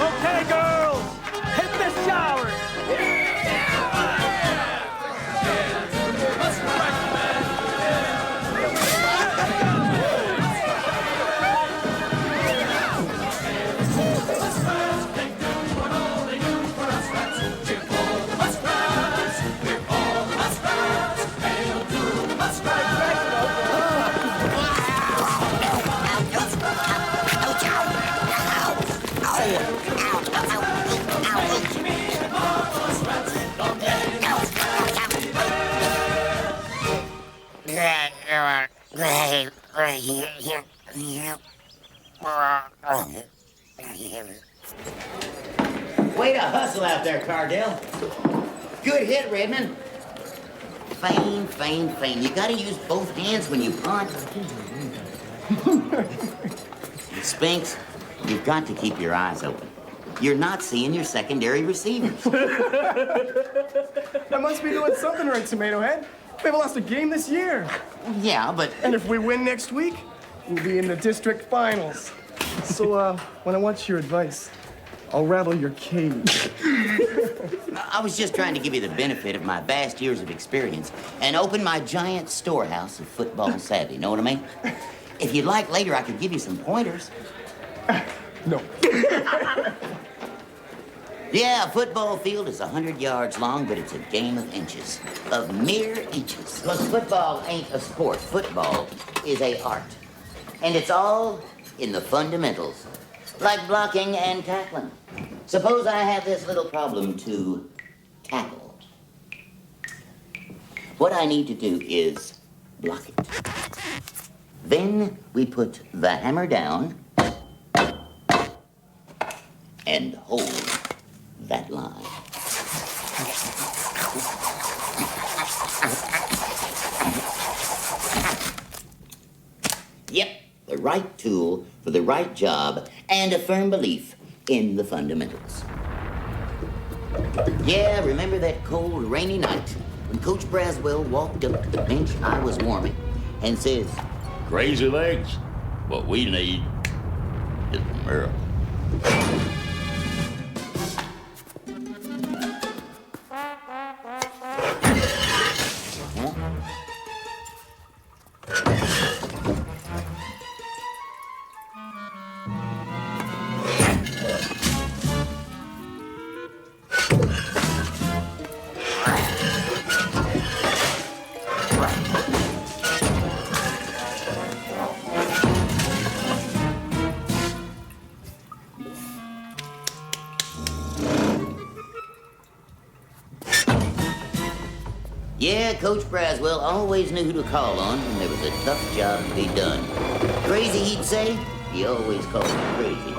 Okay, girls, hit the shower. Way to hustle out there, Cardell. Good hit, Redmond. Fein, fein, fein. You gotta use both hands when you punt. Spinks, you've got to keep your eyes open. You're not seeing your secondary receivers. I must be doing something right, Tomato Head. We haven't lost a game this year. Yeah, but... And if we win next week, we'll be in the district finals. So, when I want your advice, I'll rattle your cage. I was just trying to give you the benefit of my vast years of experience and open my giant storehouse of football savvy, know what I mean? If you'd like, later I could give you some pointers. No. Yeah, a football field is 100 yards long, but it's a game of inches. Of mere inches. Look, football ain't a sport. Football is a art. And it's all in the fundamentals, like blocking and tackling. Suppose I have this little problem to tackle. What I need to do is block it. Then we put the hammer down and hold that line. Yep, the right tool for the right job and a firm belief in the fundamentals. Yeah, remember that cold, rainy night when Coach Braswell walked up to the bench I was warming and says, "Crazy legs, what we need is a miracle." Yeah, Coach Braswell always knew who to call on when there was a tough job to be done. Crazy, he'd say. He always called me crazy.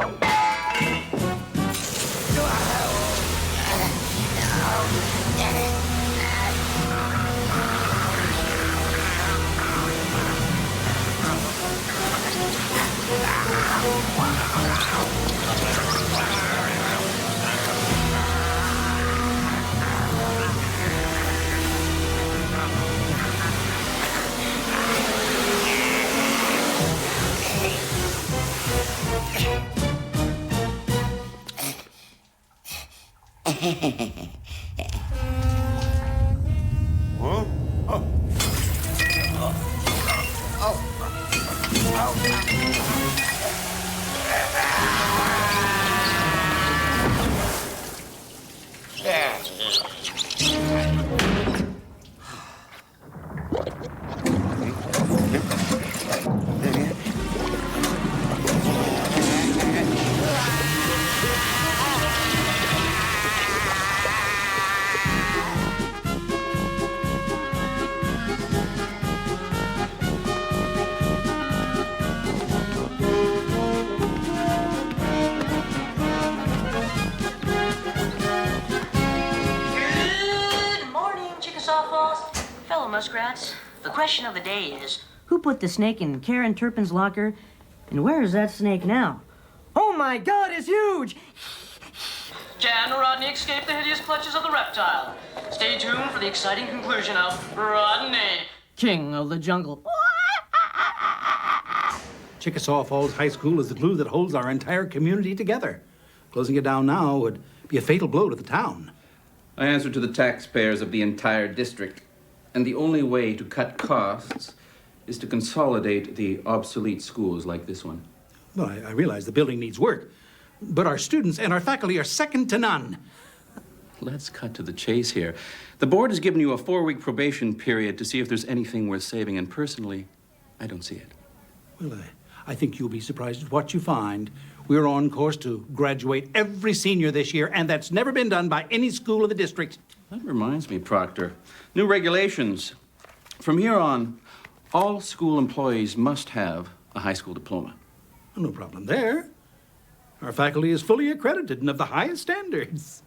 muskrats. The question of the day is, who put the snake in Karen Turpin's locker, and where is that snake now? Oh my God, it's huge! Can Rodney escape the hideous clutches of the reptile? Stay tuned for the exciting conclusion of Rodney, King of the jungle. Chickasaw Falls High School is the glue that holds our entire community together. Closing it down now would be a fatal blow to the town. I answer to the taxpayers of the entire district, and the only way to cut costs is to consolidate the obsolete schools like this one. Well, I realize the building needs work, but our students and our faculty are second to none. Let's cut to the chase here. The board has given you a 4-week probation period to see if there's anything worth saving, and personally, I don't see it. Well, I think you'll be surprised at what you find. We're on course to graduate every senior this year, and that's never been done by any school in the district. That reminds me, Proctor. New regulations. From here on, all school employees must have a high school diploma. No problem there. Our faculty is fully accredited and of the highest standards.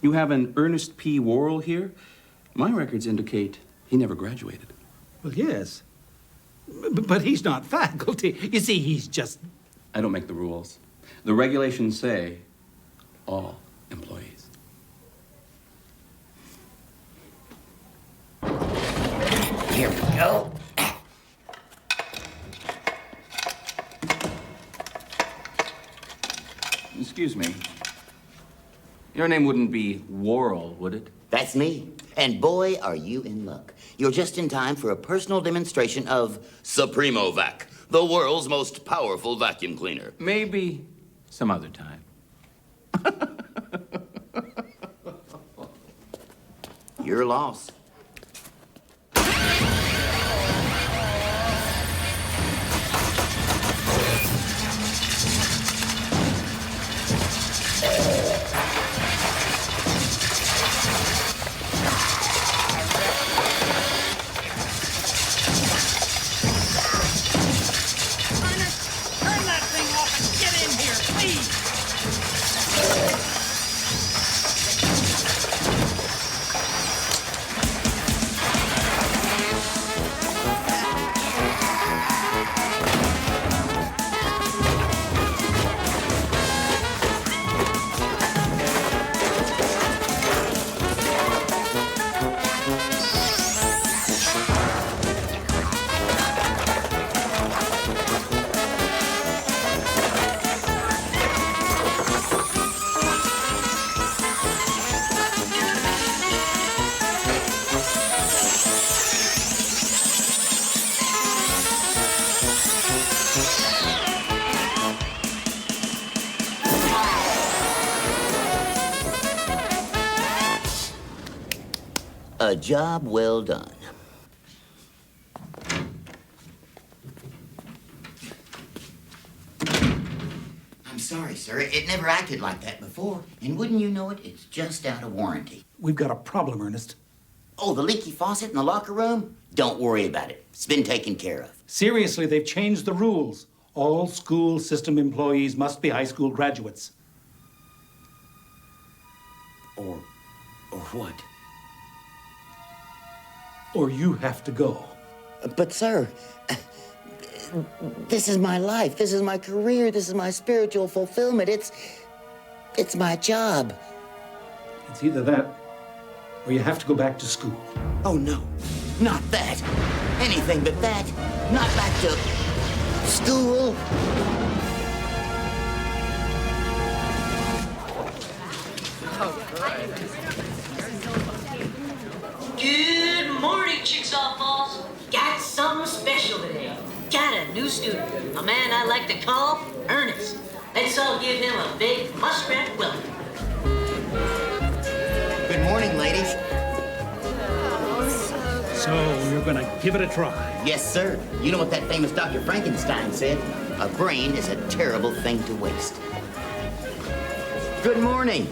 You have an Ernest P. Worrell here. My records indicate he never graduated. Well, yes. But he's not faculty. You see, he's just... I don't make the rules. The regulations say all employees. Here we go. Excuse me. Your name wouldn't be Worrell, would it? That's me. And boy, are you in luck. You're just in time for a personal demonstration of Supremo Vac, the world's most powerful vacuum cleaner. Maybe some other time. Your loss. Turn that thing off and get in here, please! A job well done. I'm sorry, sir. It never acted like that before. And wouldn't you know it, it's just out of warranty. We've got a problem, Ernest. Oh, the leaky faucet in the locker room? Don't worry about it. It's been taken care of. Seriously, they've changed the rules. All school system employees must be high school graduates. Or what? Or you have to go. But, sir, this is my life. This is my career. This is my spiritual fulfillment. It's my job. It's either that or you have to go back to school. Oh, no. Not that. Anything but that. Not back to school. Good morning, Chickasaw Falls. Got something special today. Got a new student, a man I like to call Ernest. Let's all give him a big muskrat welcome. Good morning, ladies. So you're gonna give it a try. Yes, sir. You know what that famous Dr. Frankenstein said? A brain is a terrible thing to waste. Good morning.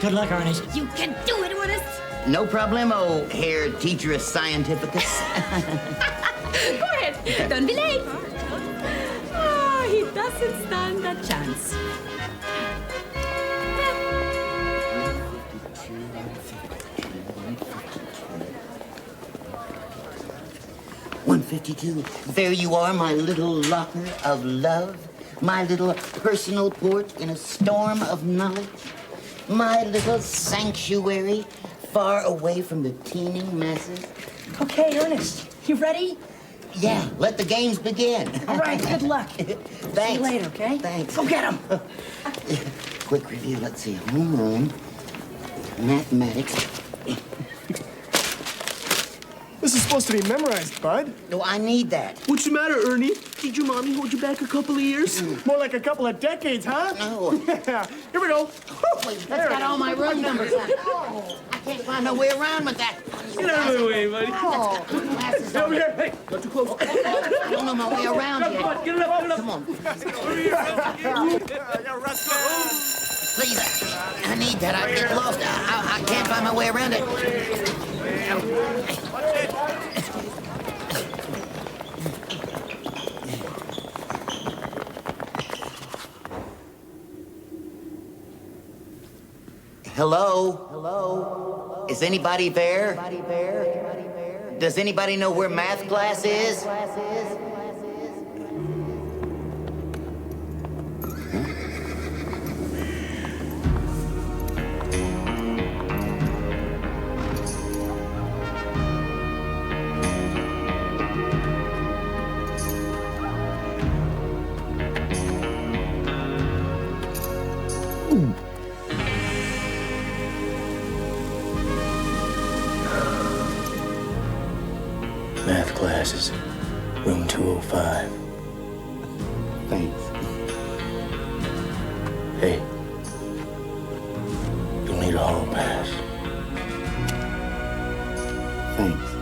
Good luck, Ernest. You can do it, Ernest. No problemo, Herr Teacherus Scientificus. Go ahead. Don't be late. Oh, he doesn't stand a chance. 52. There you are, my little locker of love. My little personal port in a storm of knowledge. My little sanctuary far away from the teeming masses. Okay, Ernest, you ready? Yeah, let the games begin. All right, good luck. Thanks. See you later, okay? Thanks. Go get him. Quick review, let's see. Homeroom, mathematics. This is supposed to be memorized, bud. No, I need that. What's the matter, Ernie? Did your mommy hold you back a couple of years? More like a couple of decades, huh? No. Yeah. Here we go. Wait, that's got all my run numbers on it. Oh, I can't find no way around with that. Get out of the way, buddy. Glasses Get on. over here. Hey. Not too close. I don't know my way around Come yet. on, get it up, get it up. Come on. Let's go. Please, I need that. I get lost. I can't find my way around it. Hello? Hello? Is anybody there? Does anybody know where math class is? Math classes, room 205. Thanks. Hey, you'll need a hall pass. Thanks.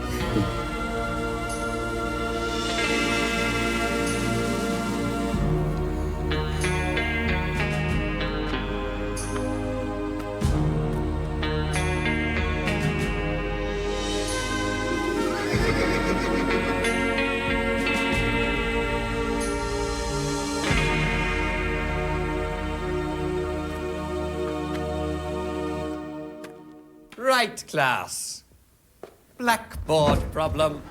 Right, class. Blackboard problem.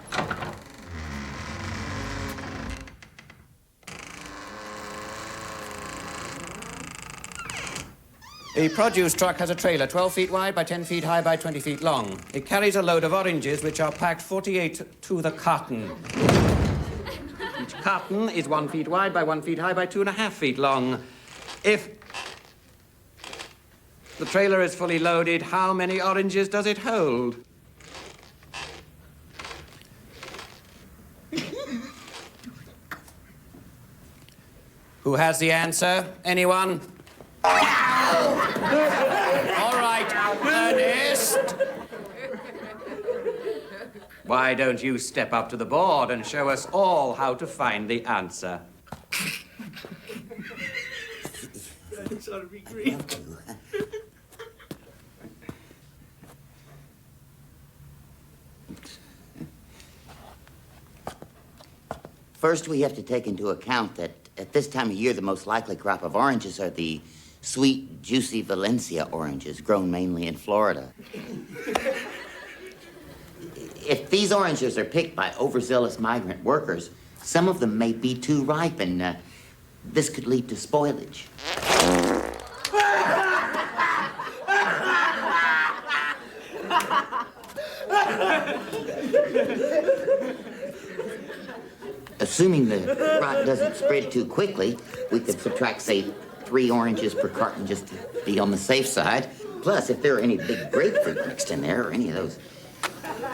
A produce truck has a trailer 12 feet wide by 10 feet high by 20 feet long. It carries a load of oranges which are packed 48 to the carton. Each carton is 1 feet wide by 1 feet high by 2.5 feet long. If the trailer is fully loaded, how many oranges does it hold? Who has the answer? Anyone? All right, Ernest. Why don't you step up to the board and show us all how to find the answer? This ought to be great. First, we have to take into account that at this time of year, the most likely crop of oranges are the sweet, juicy Valencia oranges, grown mainly in Florida. If these oranges are picked by overzealous migrant workers, some of them may be too ripe, and this could lead to spoilage. Assuming the rot doesn't spread too quickly, we could subtract, say, 3 oranges per carton just to be on the safe side. Plus, if there are any big grapefruit mixed in there, or any of those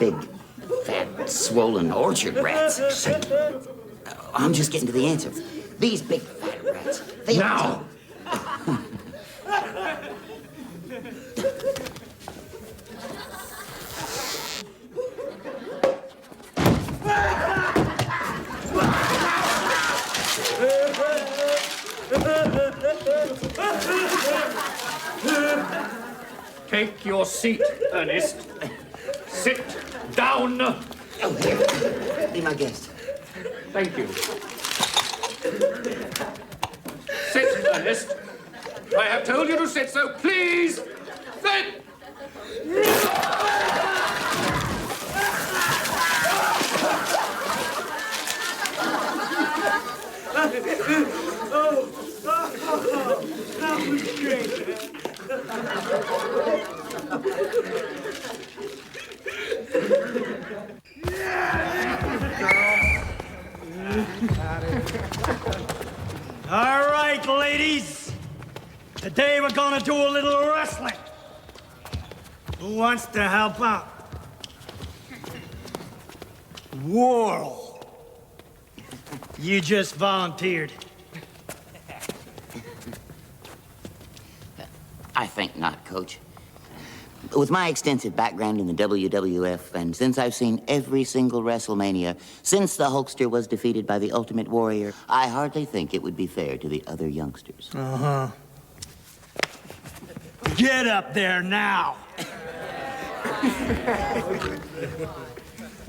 big, fat, swollen orchard rats. I'm just getting to the answer. These big, fat rats, they... Now! Take your seat, Ernest. Sit down. Oh, here. Be my guest. Thank you. Sit, Ernest. I have told you to sit, so please, sit! Today we're gonna do a little wrestling. Who wants to help out? Whoa. You just volunteered. I think not, Coach. With my extensive background in the WWF, and since I've seen every single WrestleMania since the Hulkster was defeated by the Ultimate Warrior, I hardly think it would be fair to the other youngsters. Uh-huh. Get up there now!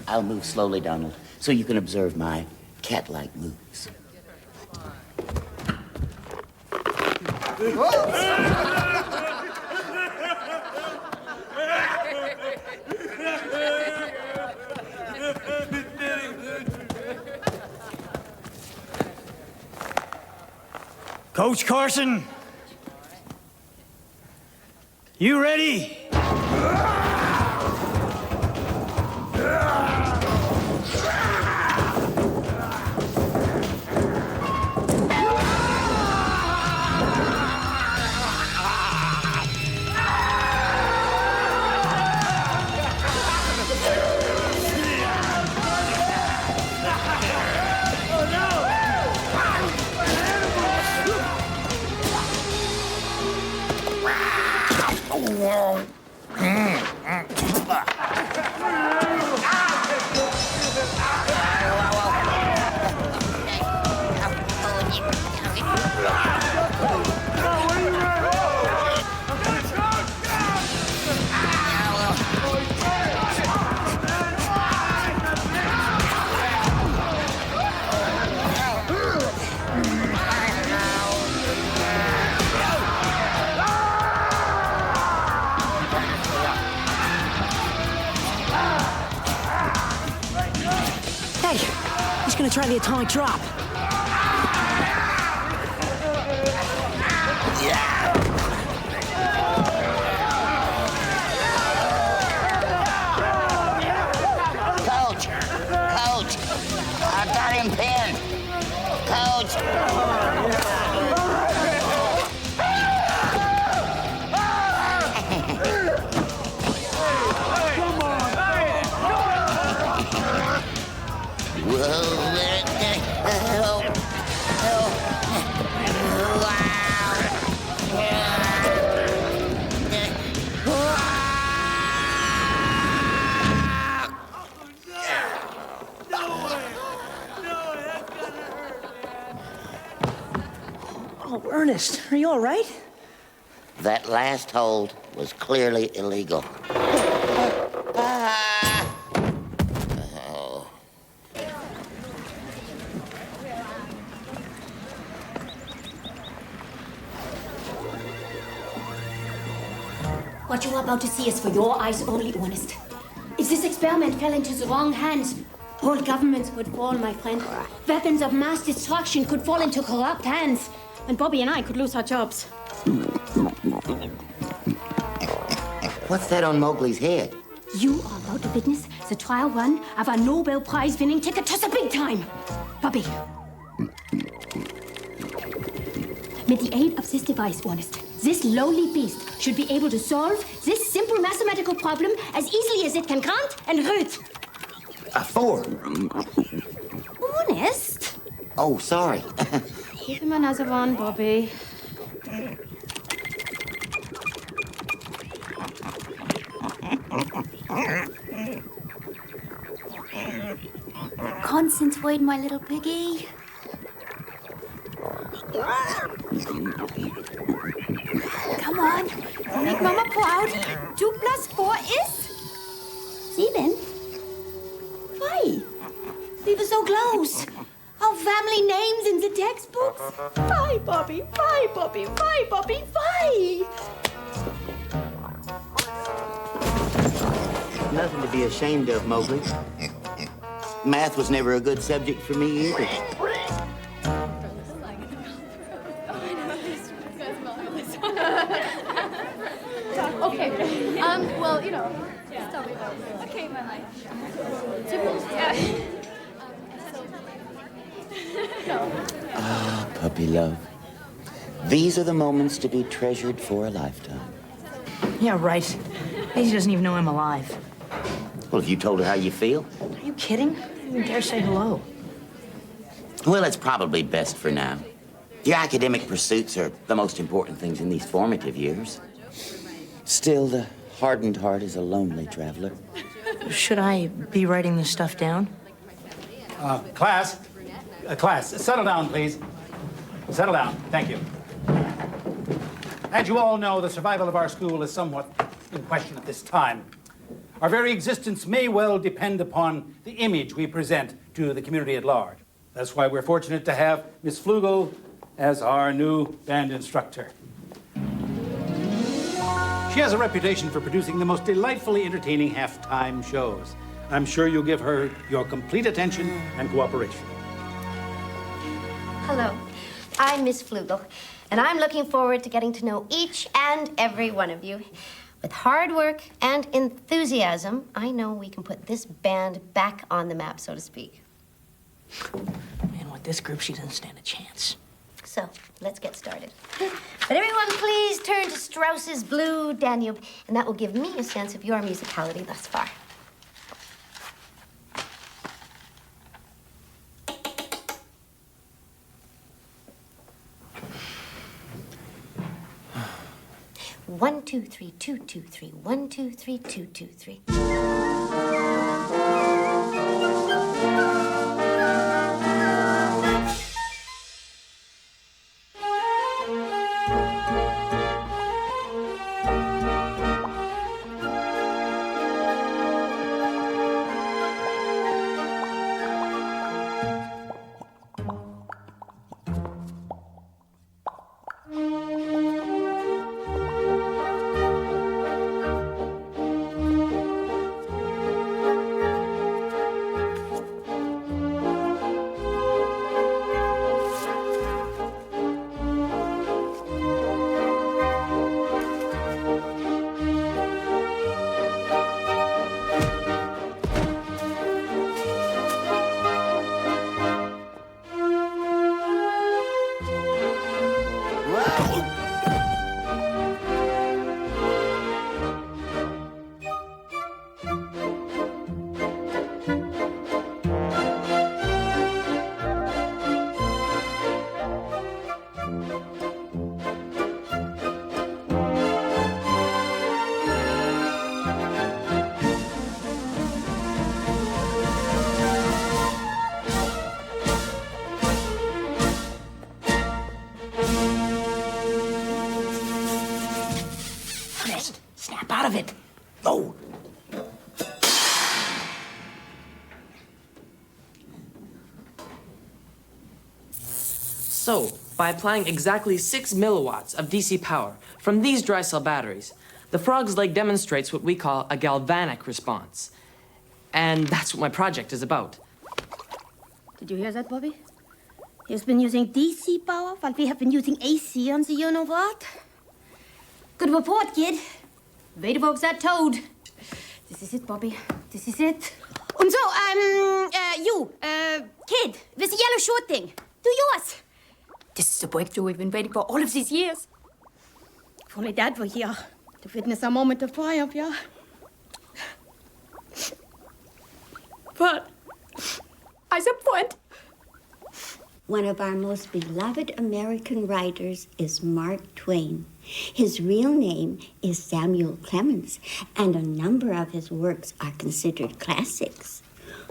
I'll move slowly, Donald, so you can observe my cat-like moves. Coach Carson, you ready? He's gonna try the atomic drop. Coach! Coach! I got him pinned! Coach! Oh, Ernest, are you all right? That last hold was clearly illegal. What you are about to see is for your eyes only, Ernest. If this experiment fell into the wrong hands, whole governments would fall, my friend. Weapons of mass destruction could fall into corrupt hands. And Bobby and I could lose our jobs. What's that on Mowgli's head? You are about to witness the trial run of a Nobel Prize-winning ticket to the big time. Bobby. With the aid of this device, Ernest, this lowly beast should be able to solve this simple mathematical problem as easily as it can count and read. A 4. Ernest? Oh, sorry. Give him another one, Bobby. Concentrate, my little piggy. Come on, make Mama proud. 2 + 4 is 7. Why? We were so close. Our family names in the textbooks. Why, Bobby? Why, Bobby? Why, Bobby? Why? Nothing to be ashamed of, Mowgli. Math was never a good subject for me either. Okay. Well, you know, just tell me about it. Okay, my life. Ah, puppy love. These are the moments to be treasured for a lifetime. Yeah, right. Daisy doesn't even know I'm alive. Well, have you told her how you feel? Are you kidding? I didn't even dare say hello. Well, it's probably best for now. Your academic pursuits are the most important things in these formative years. Still, the hardened heart is a lonely traveler. Should I be writing this stuff down? Class, settle down, please. Settle down. Thank you. As you all know, the survival of our school is somewhat in question at this time. Our very existence may well depend upon the image we present to the community at large. That's why we're fortunate to have Miss Flugel as our new band instructor. She has a reputation for producing the most delightfully entertaining halftime shows. I'm sure you'll give her your complete attention and cooperation. Hello, I'm Miss Flugel, and I'm looking forward to getting to know each and every one of you. With hard work and enthusiasm, I know we can put this band back on the map, so to speak. Man, with this group, she doesn't stand a chance. So, let's get started. But everyone, please turn to Strauss's Blue Danube, and that will give me a sense of your musicality thus far. One, two, three, 2, 2, 3. 1, 2, 3, 2, 2, 3. Snap out of it. Oh. So, by applying exactly 6 milliwatts of DC power from these dry cell batteries, the frog's leg demonstrates what we call a galvanic response. And that's what my project is about. Did you hear that, Bobby? He's been using DC power while we have been using AC on the you-know-what. Good report, kid. Way to poke that toad. This is it, Bobby. This is it. And so, kid, with the yellow short thing, do yours. This is the breakthrough we've been waiting for all of these years. If only Dad were here to witness our moment of triumph, yeah? But I support. One of our most beloved American writers is Mark Twain. His real name is Samuel Clemens, and a number of his works are considered classics.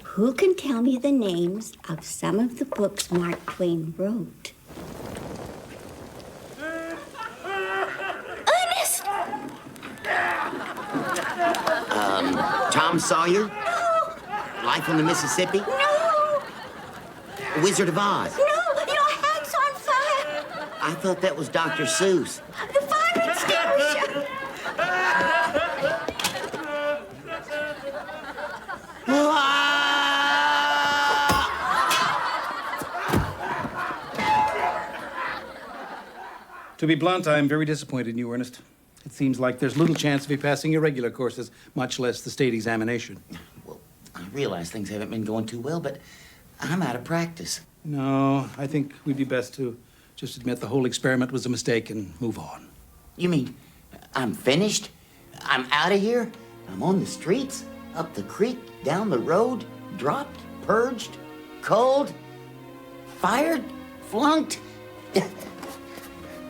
Who can tell me the names of some of the books Mark Twain wrote? Ernest! Tom Sawyer? No! Life on the Mississippi? No! Wizard of Oz? No! Your hand's on fire! I thought that was Dr. Seuss. The fire extinguisher! To be blunt, I'm very disappointed in you, Ernest. It seems like there's little chance of you passing your regular courses, much less the state examination. Well, I realize things haven't been going too well, but I'm out of practice. No, I think we'd be best to Just admit the whole experiment was a mistake and move on. You mean I'm finished? I'm out of here? I'm on the streets? Up the creek? Down the road? Dropped? Purged? Cold? Fired? Flunked?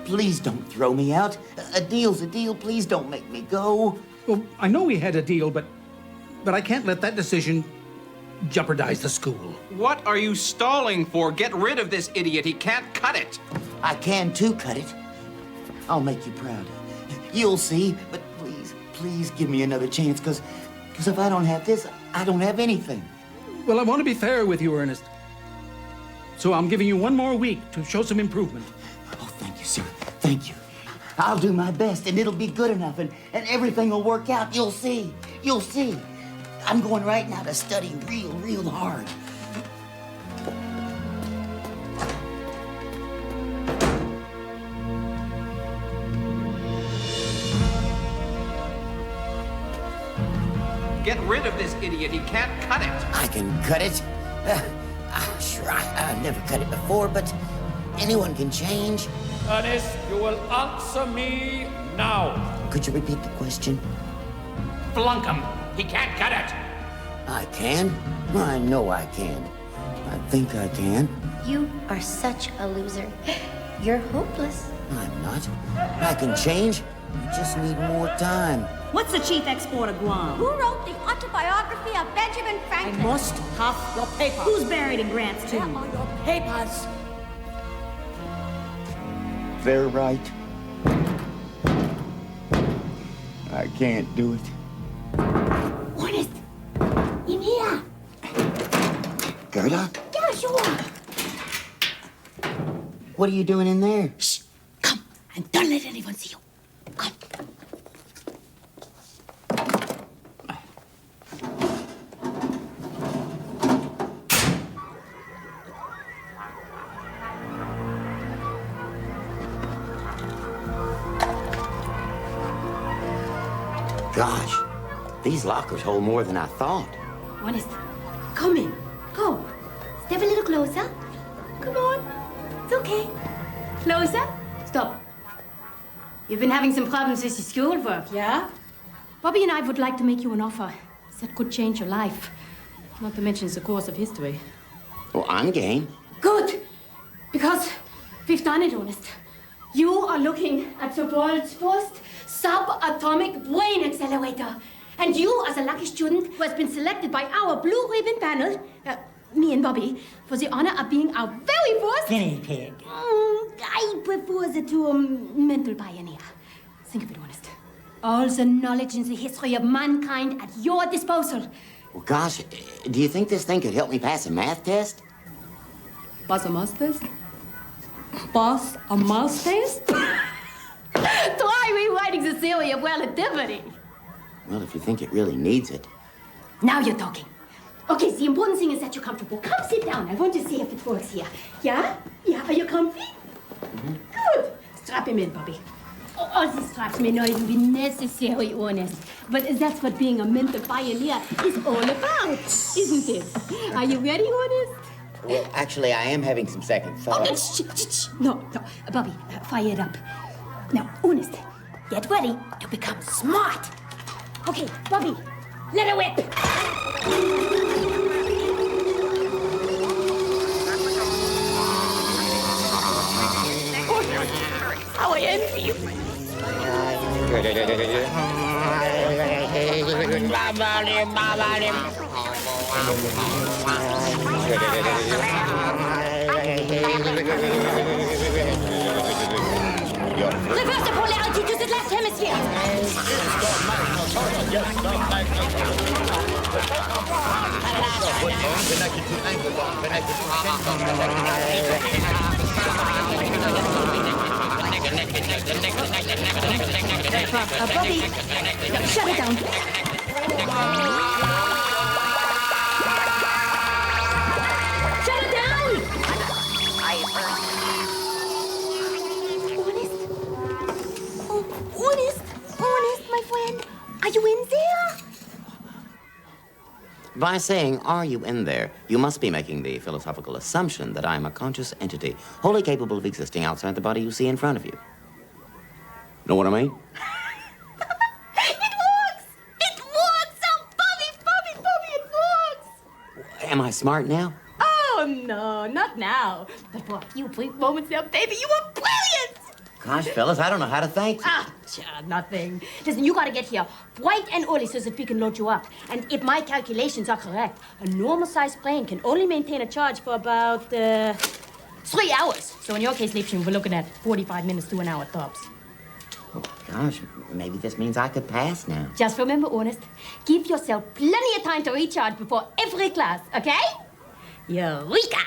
Please don't throw me out. A deal's a deal. Please don't make me go. Well, I know we had a deal, but I can't let that decision jeopardize the school. What are you stalling for? Get rid of this idiot. He can't cut it. I can too cut it. I'll make you proud. You'll see. But please give me another chance, because if I don't have this, I don't have anything. Well, I want to be fair with you, Ernest. So I'm giving you one more week to show some improvement. Oh, thank you, sir. Thank you. I'll do my best, and it'll be good enough, and everything will work out. You'll see. You'll see. I'm going right now to study real hard. Get rid of this idiot. He can't cut it. I can cut it. Sure, I've never cut it before, but anyone can change. Ernest, you will answer me now. Could you repeat the question? Flunk him. He can't cut it. I can. I know I can. I think I can. You are such a loser. You're hopeless. I'm not. I can change. I just need more time. What's the chief export of Guam? Who wrote the autobiography of Benjamin Franklin? I must have your paper. Who's buried in Grant's tomb? Where are your papers? They're right. I can't do it. Ernest, in here. Gerda? Yeah, sure. What are you doing in there? Shh, come, and don't let anyone see you. Come. Gosh, these lockers hold more than I thought. Ernest, come in. Go. Step a little closer. Come on. It's okay. Closer. Stop. You've been having some problems with your schoolwork, yeah? Bobby and I would like to make you an offer that could change your life. Not to mention the course of history. Well, I'm game. Good. Because we've done it, Ernest. You are looking at the world's first subatomic brain accelerator. And you are the lucky student who has been selected by our blue ribbon panel, me and Bobby, for the honor of being our very first... Guinea pig. I prefer the term mental pioneer. Think of it, Ernest. All the knowledge in the history of mankind at your disposal. Well, gosh, do you think this thing could help me pass a math test? Pass a math test? Pass a math test? Try rewriting the theory of relativity. Well, if you think it really needs it. Now you're talking. Okay, the important thing is that you're comfortable. Come sit down. I want to see if it works here. Yeah? Yeah, are you comfy? Mm-hmm. Good. Strap him in, Bobby. All these straps may not even be necessary, Ernest. But that's what being a mental pioneer is all about, isn't it? Are you ready, Ernest? Well, actually, I am having some second thoughts. Okay, shh. No. Bobby, fire it up. Now, Ernest, get ready to become smart. Okay, Bobby, let her whip. How I envy you. Reverse the polarity to the left hemisphere. Bobby, shut it down. Shut it down! Ernest, my friend, are you in there? By saying, "Are you in there?" you must be making the philosophical assumption that I am a conscious entity, wholly capable of existing outside the body you see in front of you. Know what I mean? It works! It works! Oh, Bobby, it works! Am I smart now? Oh, no, not now. But for a few brief moments there, baby, you were brilliant! Gosh, fellas, I don't know how to thank you. Nothing. Listen, you gotta get here bright and early so that we can load you up. And if my calculations are correct, a normal-sized plane can only maintain a charge for about, 3 hours. So in your case, Liebchen, we're looking at 45 minutes to an hour tops. Oh, gosh, maybe this means I could pass now. Just remember, Ernest, give yourself plenty of time to recharge before every class, okay? Eureka!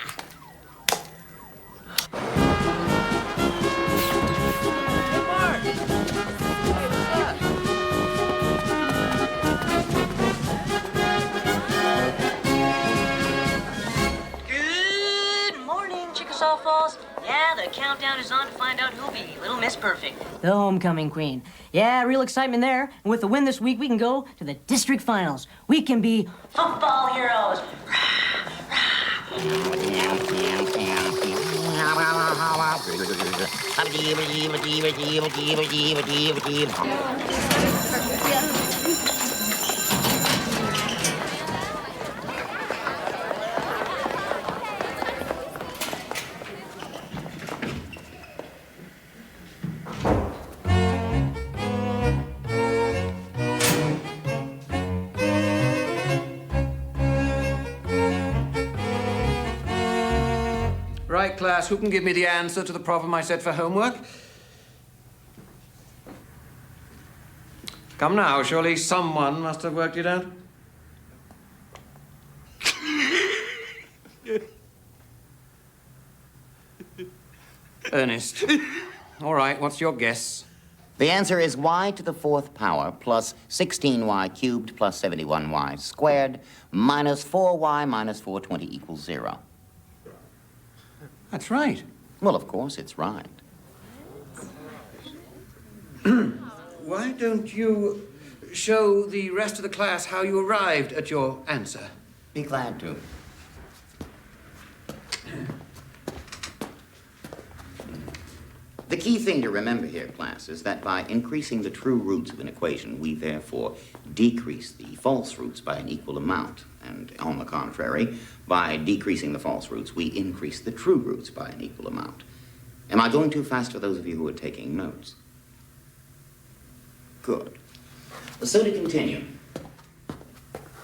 Good morning, Chickasaw Falls. Yeah, the countdown is on to find out who'll be Little Miss Perfect. The homecoming queen. Yeah, real excitement there. And with the win this week, we can go to the district finals. We can be football heroes. Right, class, who can give me the answer to the problem I set for homework? Come now, surely someone must have worked it out. Ernest. All right, what's your guess? The answer is y to the 4th power plus 16y cubed plus 71y squared minus 4y minus 420 equals 0. That's right. Well, of course, it's right. Why don't you show the rest of the class how you arrived at your answer? Be glad to. The key thing to remember here, class, is that by increasing the true roots of an equation, we therefore decrease the false roots by an equal amount. And on the contrary, by decreasing the false roots, we increase the true roots by an equal amount. Am I going too fast for those of you who are taking notes? Good. So to continue.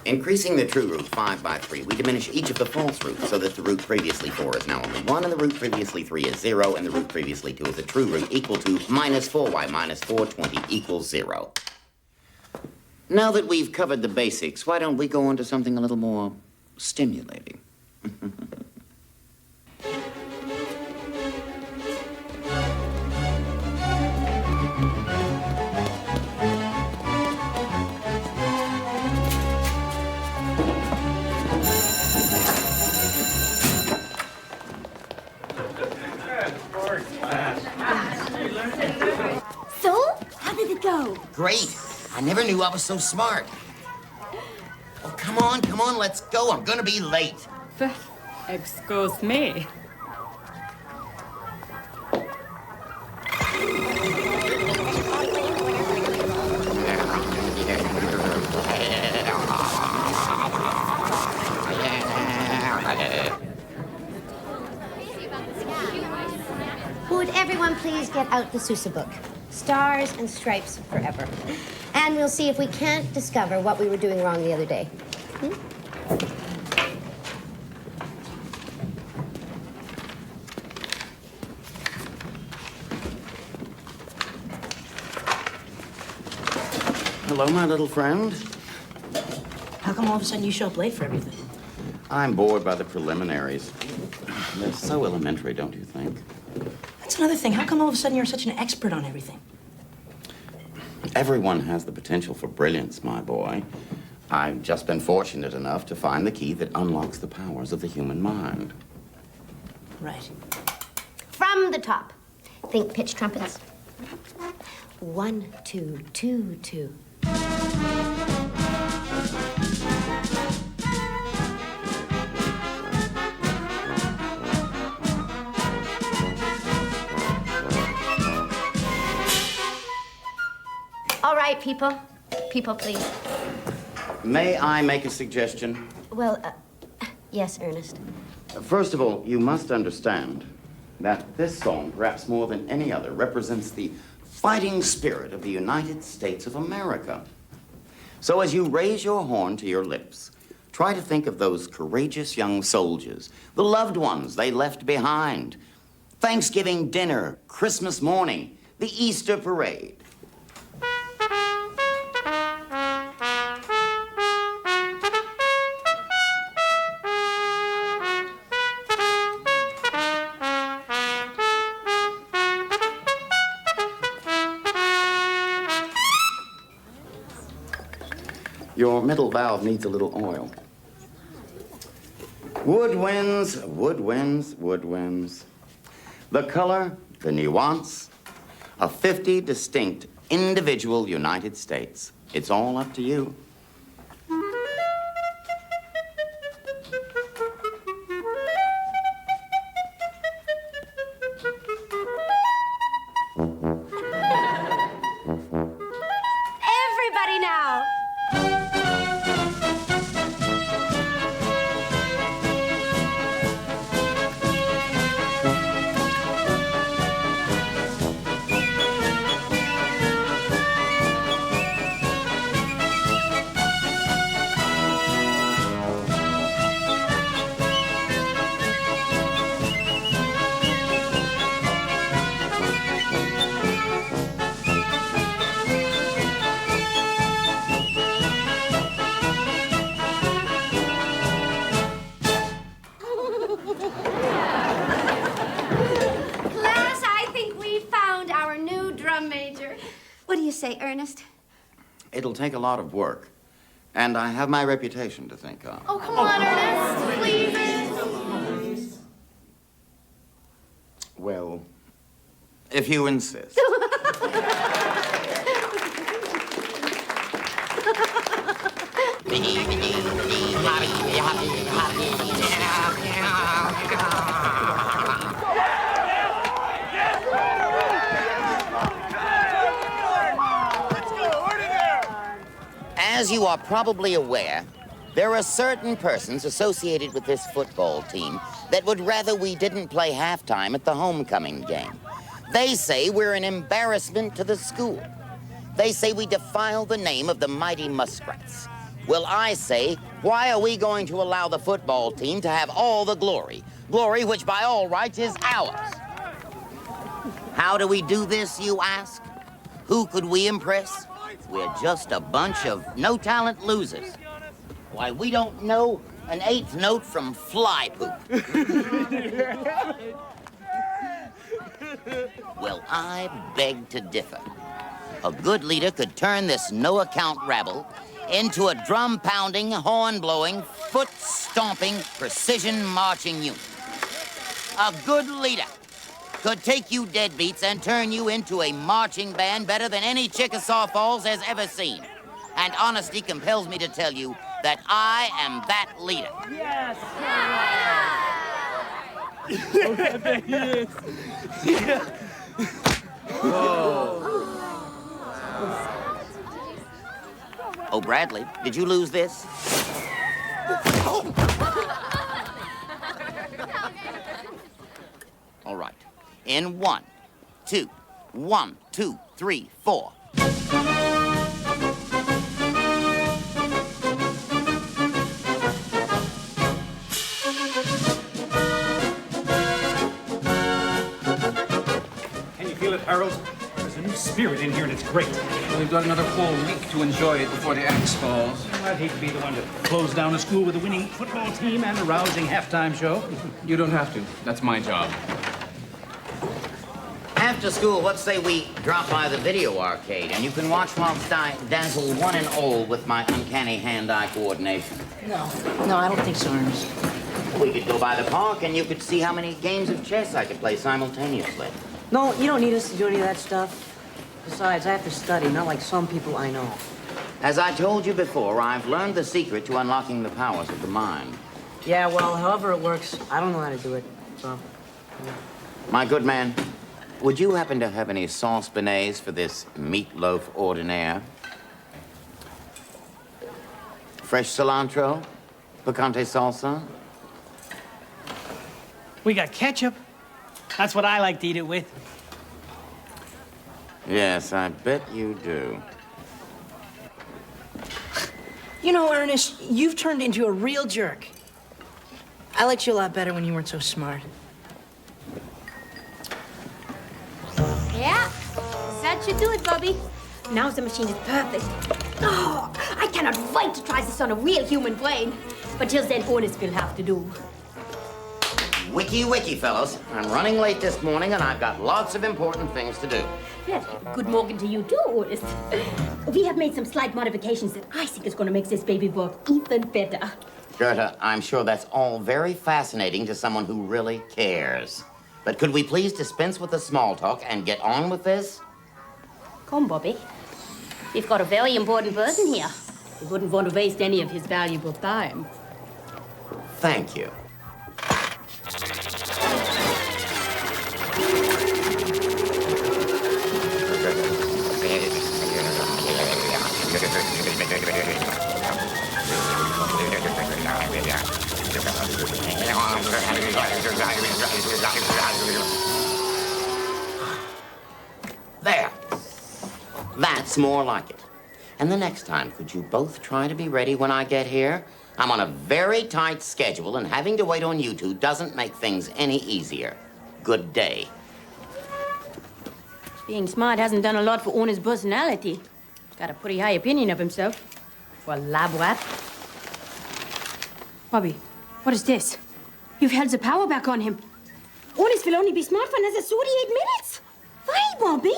Increasing the true root 5 by 3, we diminish each of the false roots so that the root previously 4 is now only 1, and the root previously 3 is 0, and the root previously 2 is a true root equal to minus 4y minus 420 equals 0. Now that we've covered the basics, why don't we go on to something a little more stimulating? So, how did it go? Great. I never knew I was so smart. Oh, come on, let's go. I'm gonna be late. Excuse me. Would everyone please get out the Sousa book? Stars and Stripes Forever. And we'll see if we can't discover what we were doing wrong the other day. Hello, my little friend. How come all of a sudden you show up late for everything? I'm bored by the preliminaries. They're so elementary, don't you think? That's another thing. How come all of a sudden you're such an expert on everything? Everyone has the potential for brilliance, my boy. I've just been fortunate enough to find the key that unlocks the powers of the human mind. Right. From the top. Think pitch trumpets. 1, 2, 2, 2. right, people. People, please. May I make a suggestion? Well, yes, Ernest. First of all, you must understand that this song, perhaps more than any other, represents the fighting spirit of the United States of America. So as you raise your horn to your lips, try to think of those courageous young soldiers, the loved ones they left behind, Thanksgiving dinner, Christmas morning, the Easter parade. Your middle valve needs a little oil. Woodwinds, woodwinds, woodwinds. The color, the nuance of 50 distinct individual United States. It's all up to you. Everybody now. Class, I think we found our new drum major. What do you say, Ernest? It'll take a lot of work, and I have my reputation to think of. Oh, come on, Ernest, please. Well, if you insist. As you are probably aware, there are certain persons associated with this football team that would rather we didn't play halftime at the homecoming game. They say we're an embarrassment to the school. They say we defile the name of the mighty Muskrats. Well, I say, why are we going to allow the football team to have all the glory? Glory which by all rights is ours. How do we do this, you ask? Who could we impress? We're just a bunch of no-talent losers. Why, we don't know an eighth note from fly poop. Well, I beg to differ. A good leader could turn this no-account rabble into a drum-pounding, horn-blowing, foot-stomping, precision-marching unit. A good leader could take you deadbeats and turn you into a marching band better than any Chickasaw Falls has ever seen. And honesty compels me to tell you that I am that leader. Yes. Oh, Bradley, did you lose this? All right. In 1, 2, 1, 2, 3, 4. Can you feel it, Harold? There's a new spirit in here, and it's great. We've got another whole week to enjoy it before the axe falls. I'd hate to be the one to close down a school with a winning football team and a rousing halftime show. You don't have to. That's my job. After school, let's say we drop by the video arcade, and you can watch whilst I dazzle one and all with my uncanny hand-eye coordination. No, I don't think so, Ernest. We could go by the park, and you could see how many games of chess I could play simultaneously. No, you don't need us to do any of that stuff. Besides, I have to study, not like some people I know. As I told you before, I've learned the secret to unlocking the powers of the mind. Yeah, well, however it works, I don't know how to do it, so... Yeah. My good man, would you happen to have any sauce beignets for this meatloaf ordinaire? Fresh cilantro? Picante salsa? We got ketchup. That's what I like to eat it with. Yes, I bet you do. You know, Ernest, you've turned into a real jerk. I liked you a lot better when you weren't so smart. Yeah, that should do it, Bobby. Now the machine is perfect. Oh, I cannot wait to try this on a real human brain. But till then, Ernest will have to do. Wiki, fellows. I'm running late this morning, and I've got lots of important things to do. Well, good morning to you too, Ernest. We have made some slight modifications that I think is going to make this baby work even better. Goethe, I'm sure that's all very fascinating to someone who really cares. But could we please dispense with the small talk and get on with this? Come, Bobby. We've got a very important person here. We wouldn't want to waste any of his valuable time. Thank you. There. That's more like it. And the next time, could you both try to be ready when I get here? I'm on a very tight schedule, and having to wait on you two doesn't make things any easier. Good day. Being smart hasn't done a lot for Ernest's personality. Got a pretty high opinion of himself. For a lab rat. Bobby, what is this? You've held the power back on him. Ernest will only be smart for another 38 minutes. Why, Bobby?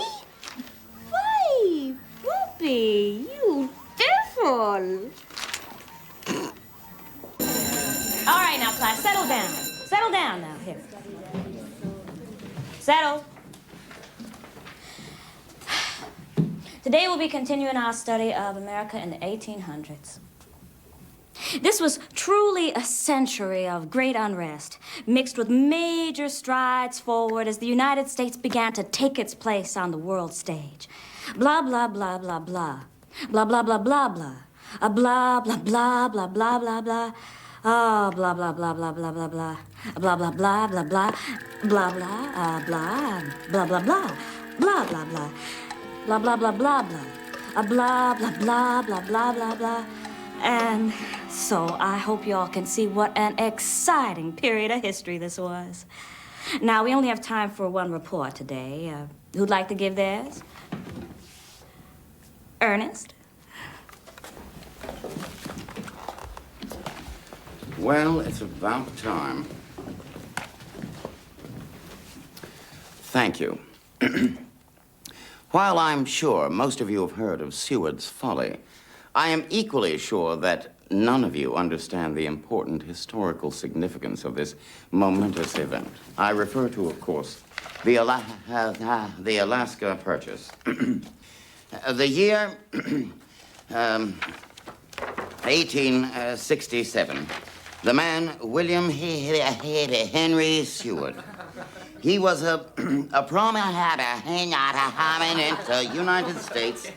Why? Bobby, you devil. All right, now, class, settle down. Settle down now, here. Settle. Today we'll be continuing our study of America in the 1800s. This was truly a century of great unrest, mixed with major strides forward as the United States began to take its place on the world stage. Blah, blah, blah, blah, blah. Blah, blah, blah, blah, blah. Blah, blah, blah, blah, blah, blah, blah. Oh, blah, blah, blah, blah, blah, blah, blah. Blah, blah, blah, blah, blah. Blah, blah, blah, blah, blah, blah. Blah, blah, blah. Blah, blah, blah, blah, blah. Blah, blah, blah, blah, blah, blah, blah. And so I hope you all can see what an exciting period of history this was. Now, we only have time for one report today. Who'd like to give theirs? Ernest? Well, it's about time. Thank you. While I'm sure most of you have heard of Seward's Folly, I am equally sure that none of you understand the important historical significance of this momentous event. I refer to, of course, the Alaska Purchase. The year 1867. The man, William Henry Seward. He was a prominent United States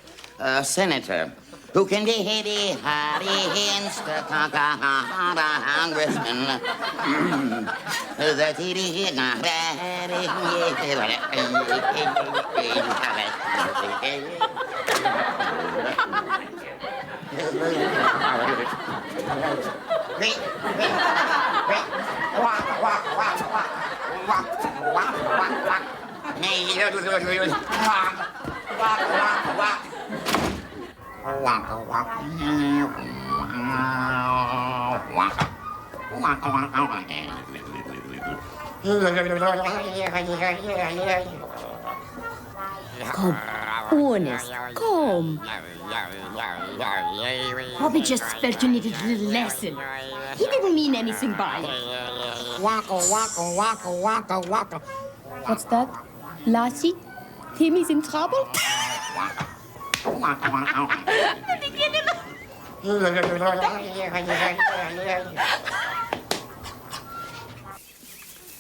senator who can be congressman that Come, Ernest, come. Bobby just felt you needed a little lesson. He didn't mean anything by it. What's that? Lassie? Timmy's in trouble?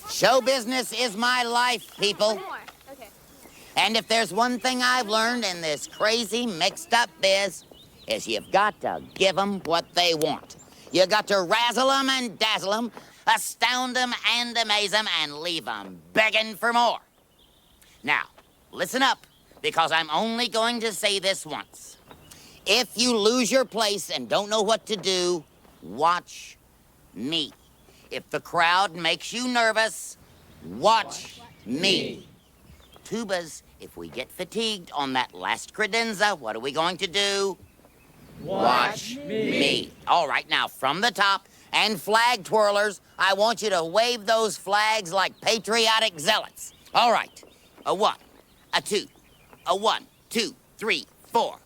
Show business is my life, people. And if there's one thing I've learned in this crazy, mixed-up biz, is you've got to give them what they want. You got to razzle them and dazzle them, astound them and amaze them, and leave them begging for more. Now, listen up, because I'm only going to say this once. If you lose your place and don't know what to do, watch me. If the crowd makes you nervous, watch me. Tubas, if we get fatigued on that last credenza, what are we going to do? Watch me. All right, now from the top, and flag twirlers, I want you to wave those flags like patriotic zealots. All right, a 1, a 2, a 1, 2, 3, 4.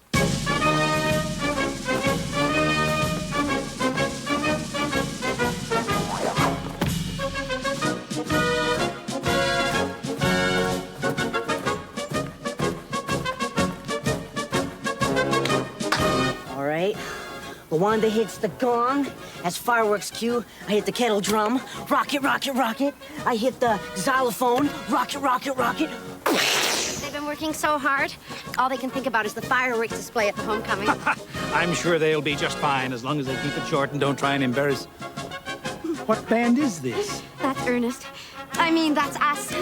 All right. Wanda hits the gong. As fireworks cue, I hit the kettle drum. Rocket, rocket, rocket. I hit the xylophone. Rocket, rocket, rocket. They've been working so hard. All they can think about is the fireworks display at the homecoming. I'm sure they'll be just fine as long as they keep it short and don't try and embarrass. What band is this? That's Ernest. I mean, that's us.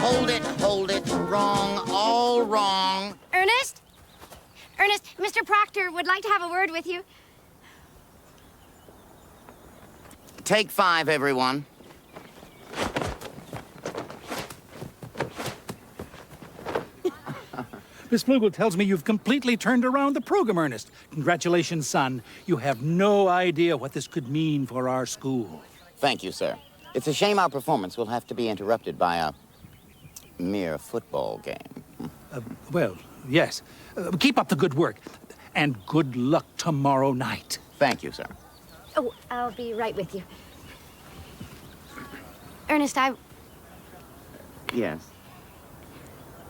Hold it, hold it. Wrong, all wrong. Ernest? Ernest, Mr. Proctor would like to have a word with you. Take 5, everyone. Miss Flugel tells me you've completely turned around the program, Ernest. Congratulations, son. You have no idea what this could mean for our school. Thank you, sir. It's a shame our performance will have to be interrupted by a mere football game. Well, yes. Keep up the good work. And good luck tomorrow night. Thank you, sir. Oh, I'll be right with you. Ernest, Yes.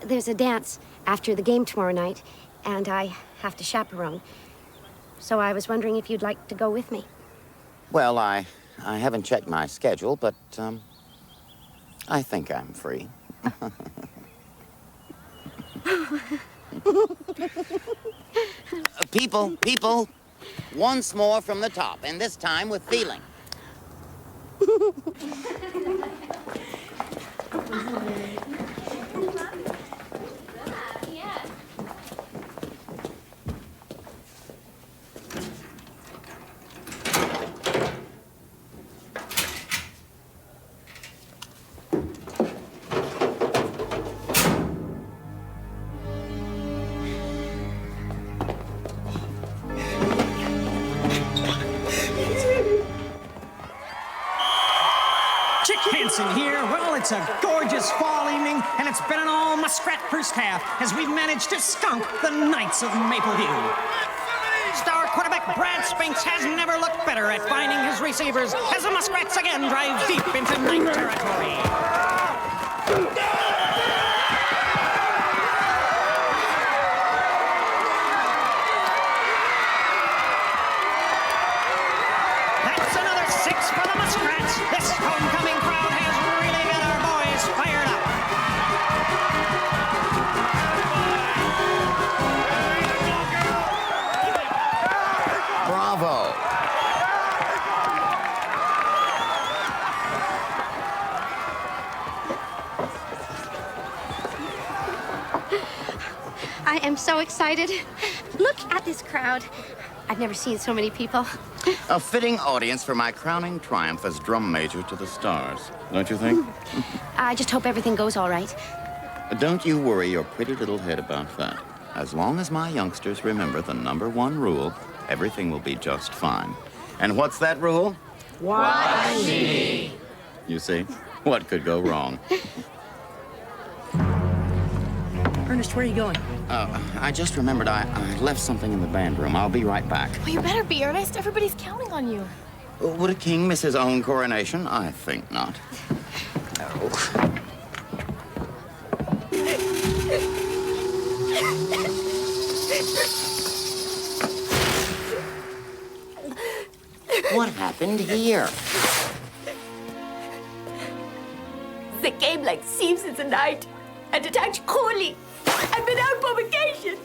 there's a dance after the game tomorrow night, and I have to chaperone. So I was wondering if you'd like to go with me. Well, I haven't checked my schedule, but I think I'm free. People, once more from the top, and this time with feeling. Here. Well, it's a gorgeous fall evening, and it's been an all muskrat first half as we've managed to skunk the Knights of Mapleview. Star quarterback Brad Spinks has never looked better at finding his receivers as the Muskrats again drive deep into Knight territory. That's another 6 for the Muskrats. This homecoming crowd has really got our boys fired up. Bravo. I am so excited. Look at this crowd. I've never seen so many people. A fitting audience for my crowning triumph as drum major to the stars, don't you think? I just hope everything goes all right. Don't you worry your pretty little head about that. As long as my youngsters remember the #1 rule, everything will be just fine. And what's that rule? Watch me. You see, what could go wrong? Ernest, where are you going? I just remembered I left something in the band room. I'll be right back. Well, you better be, Ernest. Everybody's counting on you. Would a king miss his own coronation? I think not. What happened here? They came like thieves in the night and attacked Crowley. I've been out for vacation.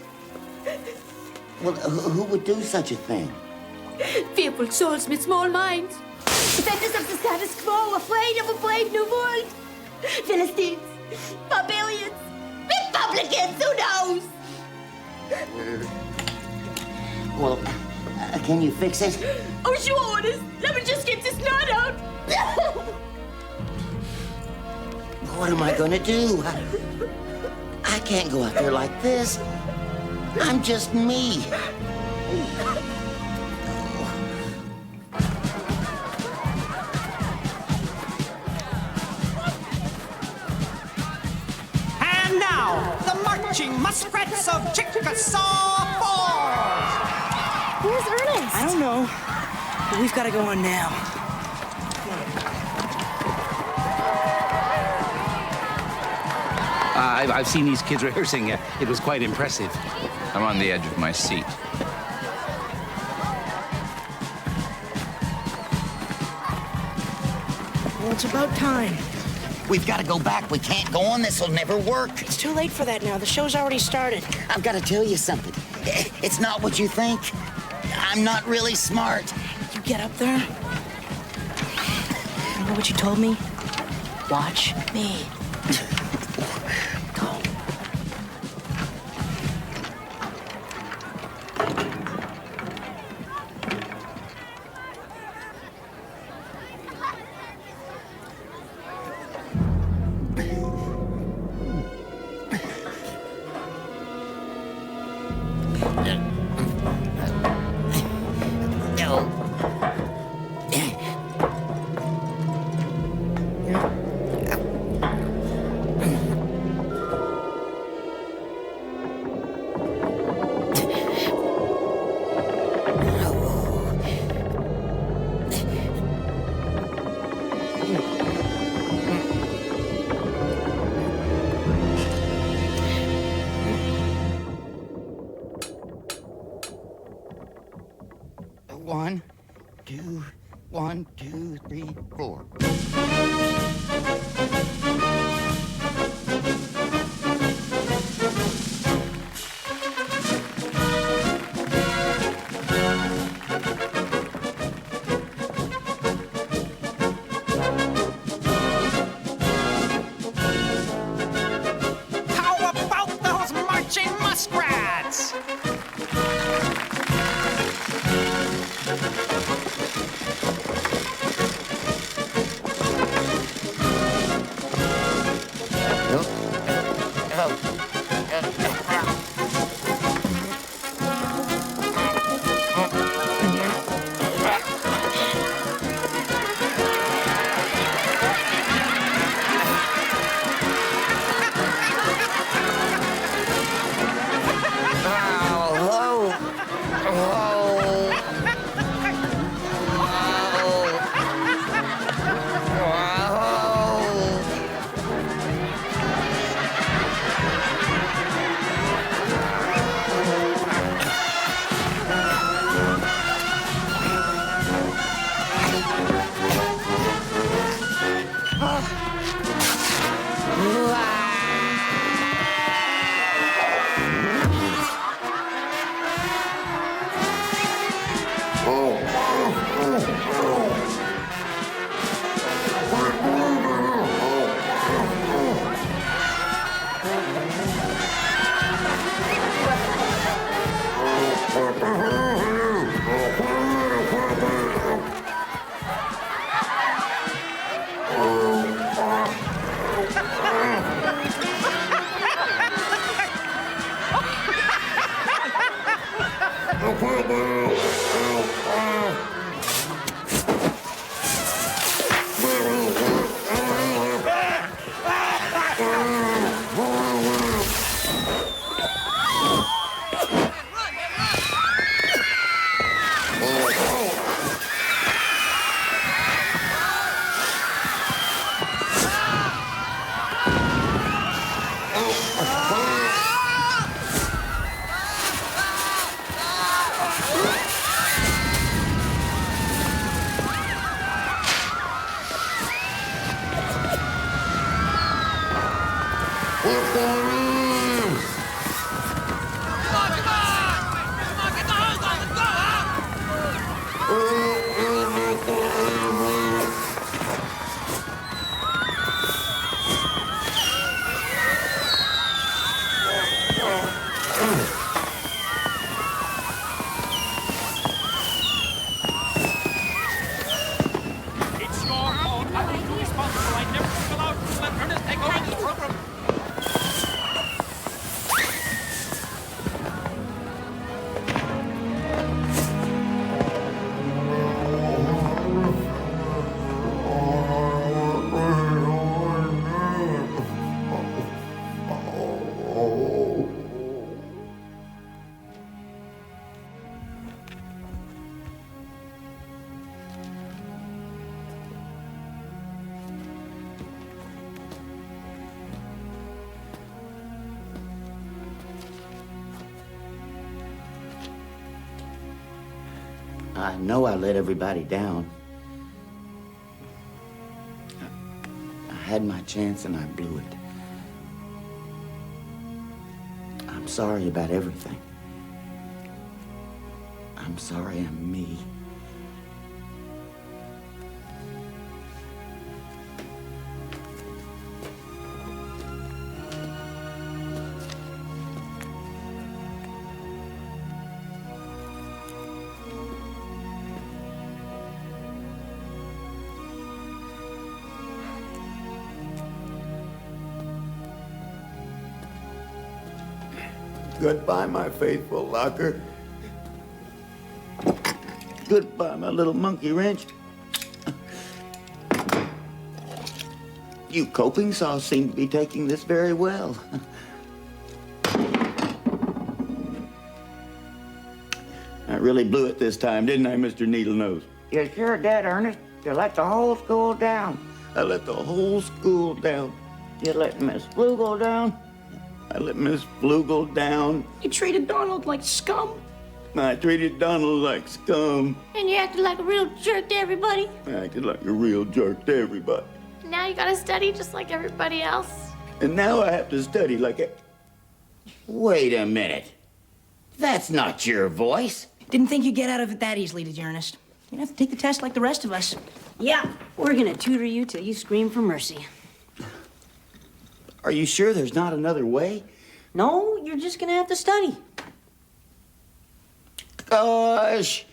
Well, who would do such a thing? Fearful souls with small minds. Defenders of the status quo, afraid of a brave new world. Philistines, barbarians, Republicans, who knows? Well, can you fix it? Oh, sure, Ernest. Let me just get this knot out. What am I gonna do? I can't go out there like this. I'm just me. And now, the marching muskrats of Chickasaw Falls. Where's Ernest? I don't know. But we've got to go on now. I've seen these kids rehearsing. It was quite impressive. I'm on the edge of my seat. Well, it's about time. We've got to go back. We can't go on. This will never work. It's too late for that now. The show's already started. I've got to tell you something. It's not what you think. I'm not really smart. You get up there. Remember what you told me? Watch me. Go. One, two, three, four. How about those marching muskrats? I know I let everybody down. I had my chance and I blew it. I'm sorry about everything. I'm sorry I'm me. Goodbye, my faithful locker. Goodbye, my little monkey wrench. You coping saws seem to be taking this very well. I really blew it this time, didn't I, Mr. Needlenose? You sure did, Ernest. You let the whole school down. I let the whole school down. You let Miss Flugel down. I let Miss Flugel down. You treated Donald like scum. I treated Donald like scum. And you acted like a real jerk to everybody. I acted like a real jerk to everybody. Now you gotta study just like everybody else. And now I have to study like a... Wait a minute. That's not your voice. Didn't think you'd get out of it that easily, did you, Ernest? You have to take the test like the rest of us. Yeah, we're gonna tutor you till you scream for mercy. Are you sure there's not another way? No, you're just gonna have to study. Gosh!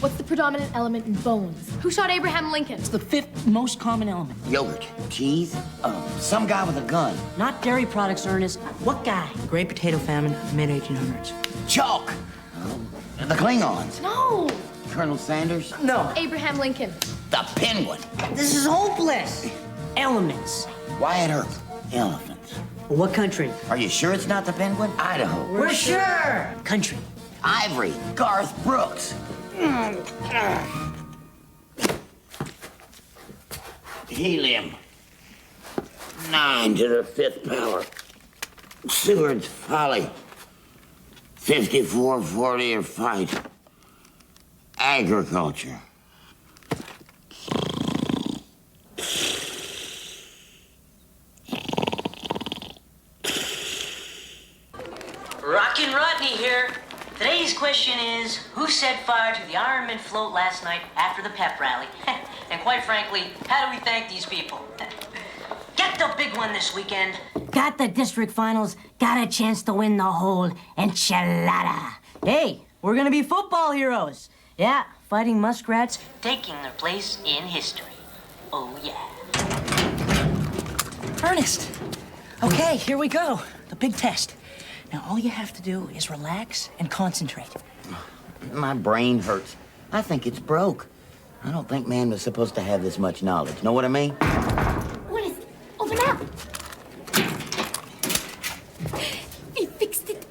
What's the predominant element in bones? Who shot Abraham Lincoln? It's the 5th most common element. Yogurt, cheese, some guy with a gun. Not dairy products, Ernest. What guy? The Great Potato Famine, mid-1800s. Chalk! The Klingons. No! Colonel Sanders? No. Abraham Lincoln. The Penguin. This is hopeless. Elements. Wyatt Earp. Elephants. What country? Are you sure it's not the Penguin? Idaho. We're sure. Country. Ivory. Garth Brooks. Helium. 9 to the 5th power. Seward's Folly. 54-40 or fight. Agriculture. Rockin' Rodney here. Today's question is, who set fire to the Ironman float last night after the pep rally? And quite frankly, how do we thank these people? Get the big one this weekend. Got the district finals, got a chance to win the whole enchilada. Hey, we're gonna be football heroes. Yeah, fighting muskrats. Taking their place in history. Oh, yeah. Ernest. Okay, here we go. The big test. Now, all you have to do is relax and concentrate. My brain hurts. I think it's broke. I don't think man was supposed to have this much knowledge. Know what I mean? What is it? Open up! We fixed it.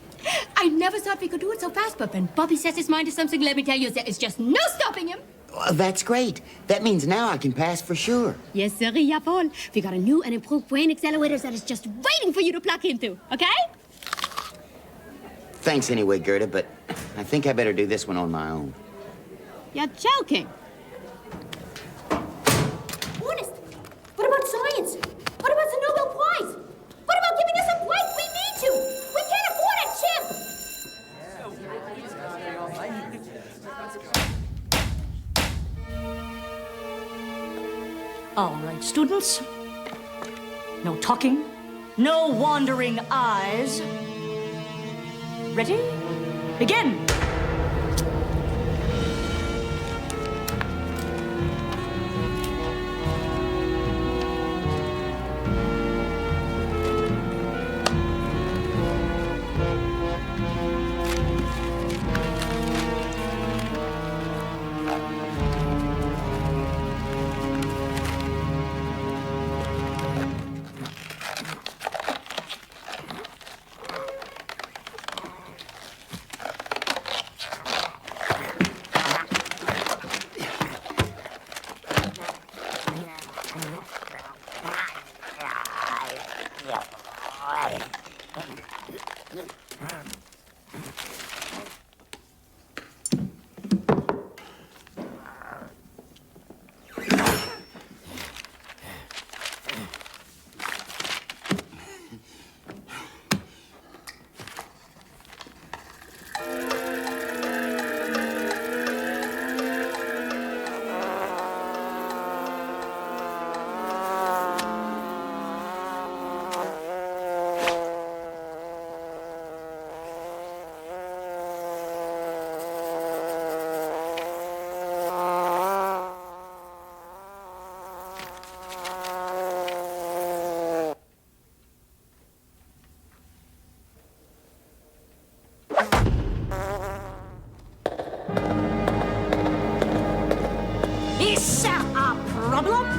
I never thought we could do it so fast, but when Bobby sets his mind to something, let me tell you, there is just no stopping him. That's great. That means now I can pass for sure. Yes, sir, jawohl. We got a new and improved brain accelerator that is just waiting for you to plug into, okay? Thanks anyway, Gerda, but I think I better do this one on my own. You're joking. Ernest, what about science? What about the Nobel Prize? What about giving us a break? We need to. We can't afford a chimp. All right, students. No talking, no wandering eyes. Ready? Begin!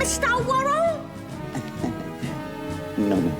Mr. Worrell? No.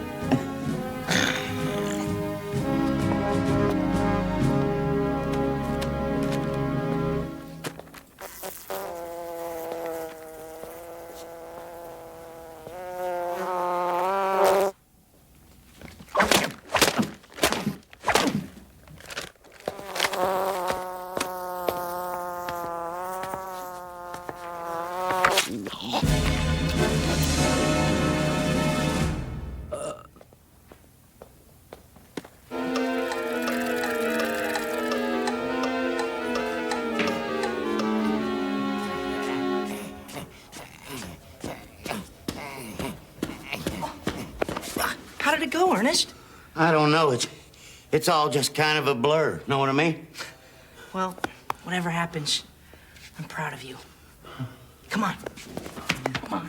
How did it go, Ernest? I don't know. It's all just kind of a blur. Know what I mean? Well, whatever happens, I'm proud of you. Come on. Come on.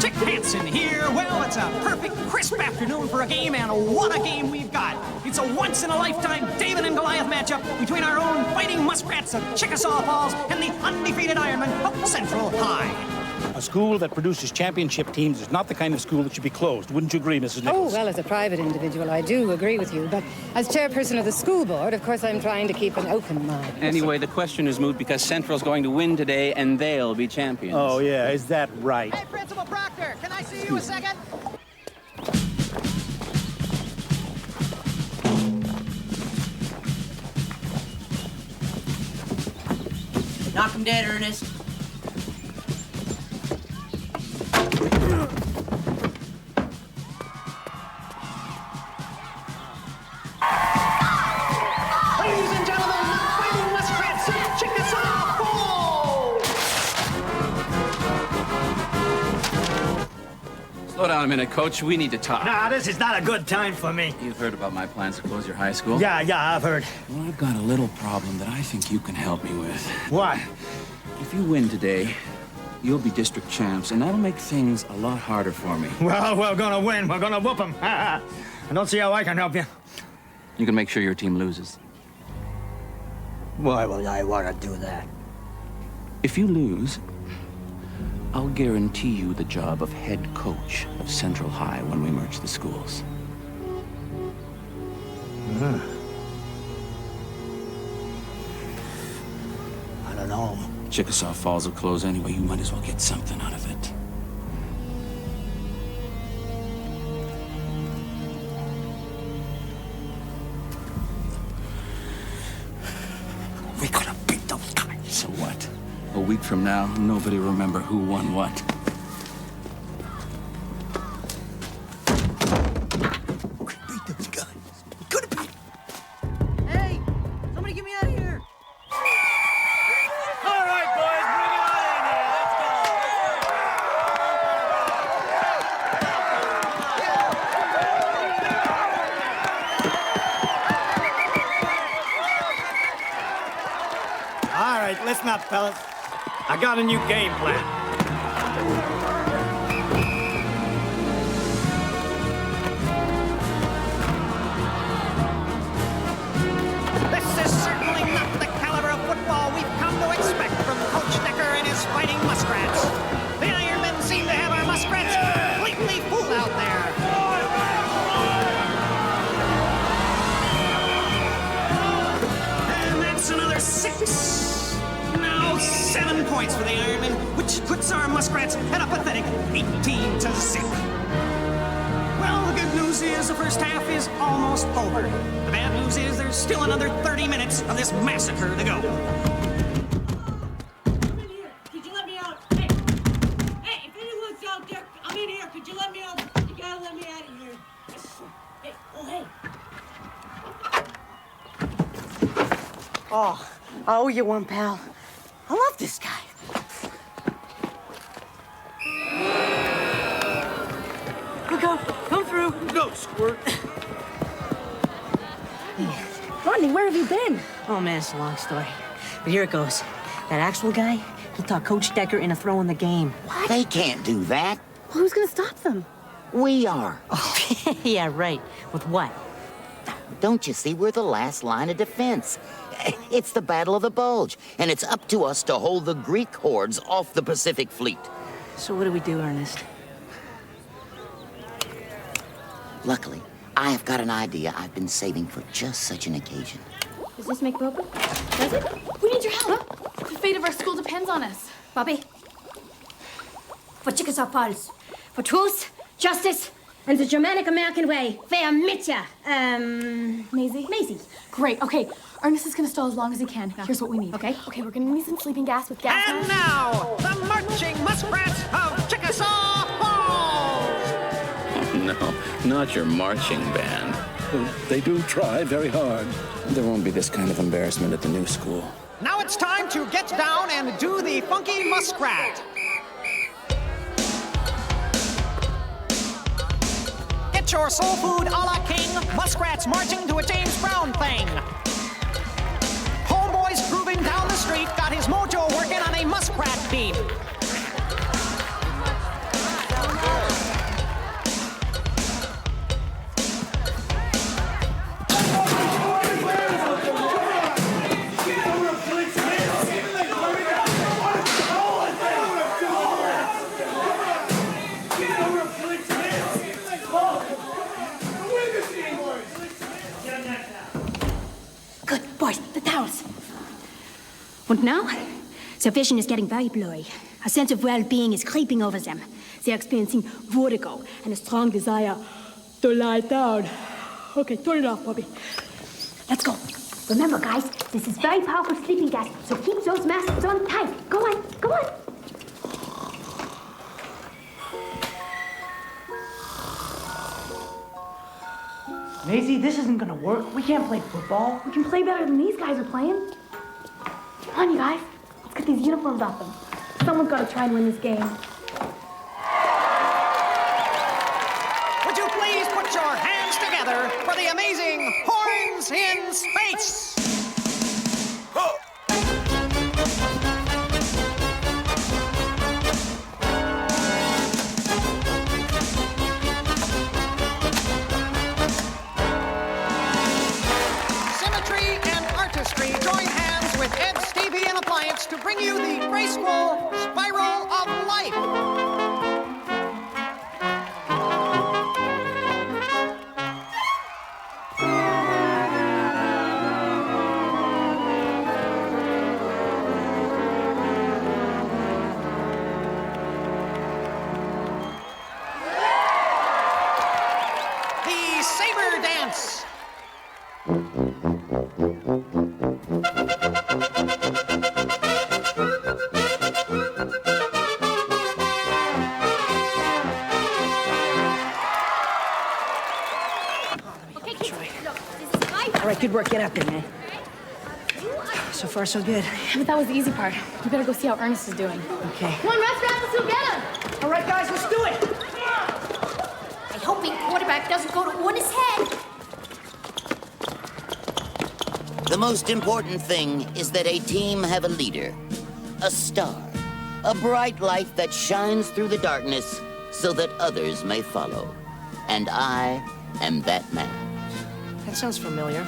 Chick Hansen here. Well, it's a perfect, crisp afternoon for a game, and what a game we've got. It's a once-in-a-lifetime David and Goliath matchup between our own fighting muskrats of Chickasaw Falls and the undefeated Ironmen of Central High. A school that produces championship teams is not the kind of school that should be closed. Wouldn't you agree, Mrs. Nichols? Oh, well, as a private individual, I do agree with you. But as chairperson of the school board, of course, I'm trying to keep an open mind. Anyway, the question is moot because Central's going to win today and they'll be champions. Oh, yeah, is that right? Hey, Principal Proctor, can I see you a second? Knock him dead, Ernest. Ladies and gentlemen, the fighting muskrats of Chickasaw Falls! Slow down a minute, Coach. We need to talk. Nah, this is not a good time for me. You've heard about my plans to close your high school? Yeah, I've heard. Well, I've got a little problem that I think you can help me with. What? If you win today, you'll be district champs, and that'll make things a lot harder for me. Well, we're gonna win. We're gonna whoop them. I don't see how I can help you. You can make sure your team loses. Why would I want to do that? If you lose, I'll guarantee you the job of head coach of Central High when we merge the schools. I don't know. Chickasaw Falls will close anyway. You might as well get something out of it. We could have beat those guys. So what? A week from now, nobody will remember who won what. Beat those guys. We could have beat. Hey, somebody get me out of here. All right, boys, bring it on in here. Let's go. All right, listen up, fellas. I got a new game plan. This is certainly not the caliber of football we've come to expect from Coach Decker and his fighting muskrats. The Ironmen seem to have our muskrats completely fooled out there. And that's another 6. Now 7 points for the Ironmen, which puts our muskrats at a pathetic 18-0. Well, the good news is the first half is almost over. The bad news is there's still another 30 minutes of this massacre to go. I'm in here. Could you let me out? Hey, if anyone's out there, I'm in here. Could you let me out? You gotta let me out of here. Hey, oh, hey. Oh, I owe you one, pal. I love this guy. Look out. Come through. Go, Squirt. Rodney, where have you been? Oh, man, it's a long story. But here it goes. That Axel guy, he talked Coach Decker into throwing the game. What? They can't do that. Well, who's gonna stop them? We are. Oh, yeah, right. With what? Don't you see? We're the last line of defense. It's the Battle of the Bulge, and it's up to us to hold the Greek hordes off the Pacific Fleet. So what do we do, Ernest? Luckily, I have got an idea I've been saving for just such an occasion. Does this make Bobby? Does it? We need your help. The fate of our school depends on us. Bobby, for Chickasaw Falls, for truth, justice, and the Germanic-American way, fair mitya. Maisie? Maisie. Great, okay. Ernest is gonna stall as long as he can. Here's what we need. Okay, we're gonna need some sleeping gas with gas And mask. now, the marching muskrats of Chickasaw Falls! No, not your marching band. They do try very hard. There won't be this kind of embarrassment at the new school. Now it's time to get down and do the funky muskrat. Get your soul food a la king. Muskrats marching to a James Brown thing. Homeboy's grooving down the street, got his mojo working on a muskrat beat. Good, boys, the towels. And now, their vision is getting very blurry. A sense of well-being is creeping over them. They're experiencing vertigo and a strong desire to lie down. Okay, turn it off, Bobby. Let's go. Remember, guys, this is very powerful sleeping gas, so keep those masks on tight. Go on, go on. Maisie, this isn't gonna work. We can't play football. We can play better than these guys are playing. Come on, you guys. Let's get these uniforms off them. Someone's got to try and win this game. Would you please put your hands together for the amazing Horns in Space? Symmetry and artistry join hands with Ed, Stevie, and Appliance to bring you the graceful Spiral of Life. The Saber Dance. All right, good work. Get up there, man. So far, so good. But that was the easy part. You better go see how Ernest is doing. Okay. Come on, Muskrats, let's go get him! All right, guys, let's do it. I hope the quarterback doesn't go to Ernest's head. The most important thing is that a team have a leader, a star, a bright light that shines through the darkness so that others may follow. And I am that man. That sounds familiar.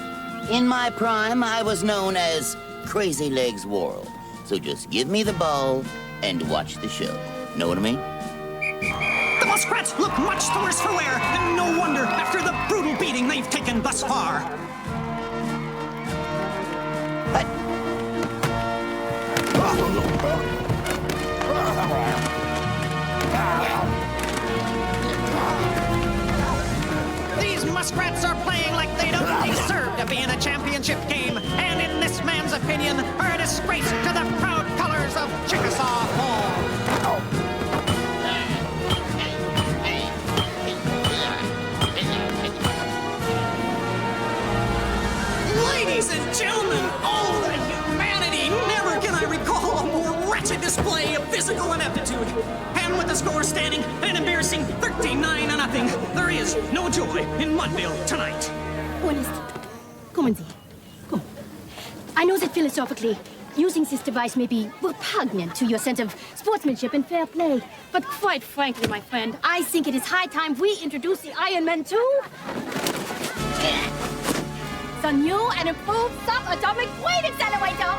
In my prime, I was known as Crazy Legs Worrell. So just give me the ball and watch the show. Know what I mean? The muskrats look much the worse for wear, and no wonder after the brutal beating they've taken thus far. These muskrats are playing like they don't deserve to be in a championship game, and in this man's opinion, are a disgrace to the proud colors of Chickasaw Falls. Ladies and gentlemen, all the humanity, never can I recall a more wretched display of physical ineptitude. And with the score standing an embarrassing 39-0, there is no joy in Mudville tonight. Ernest, come and see. Come. I know that philosophically, using this device may be repugnant to your sense of sportsmanship and fair play. But quite frankly, my friend, I think it is high time we introduce the Iron Man too. a new and improved subatomic weight accelerator.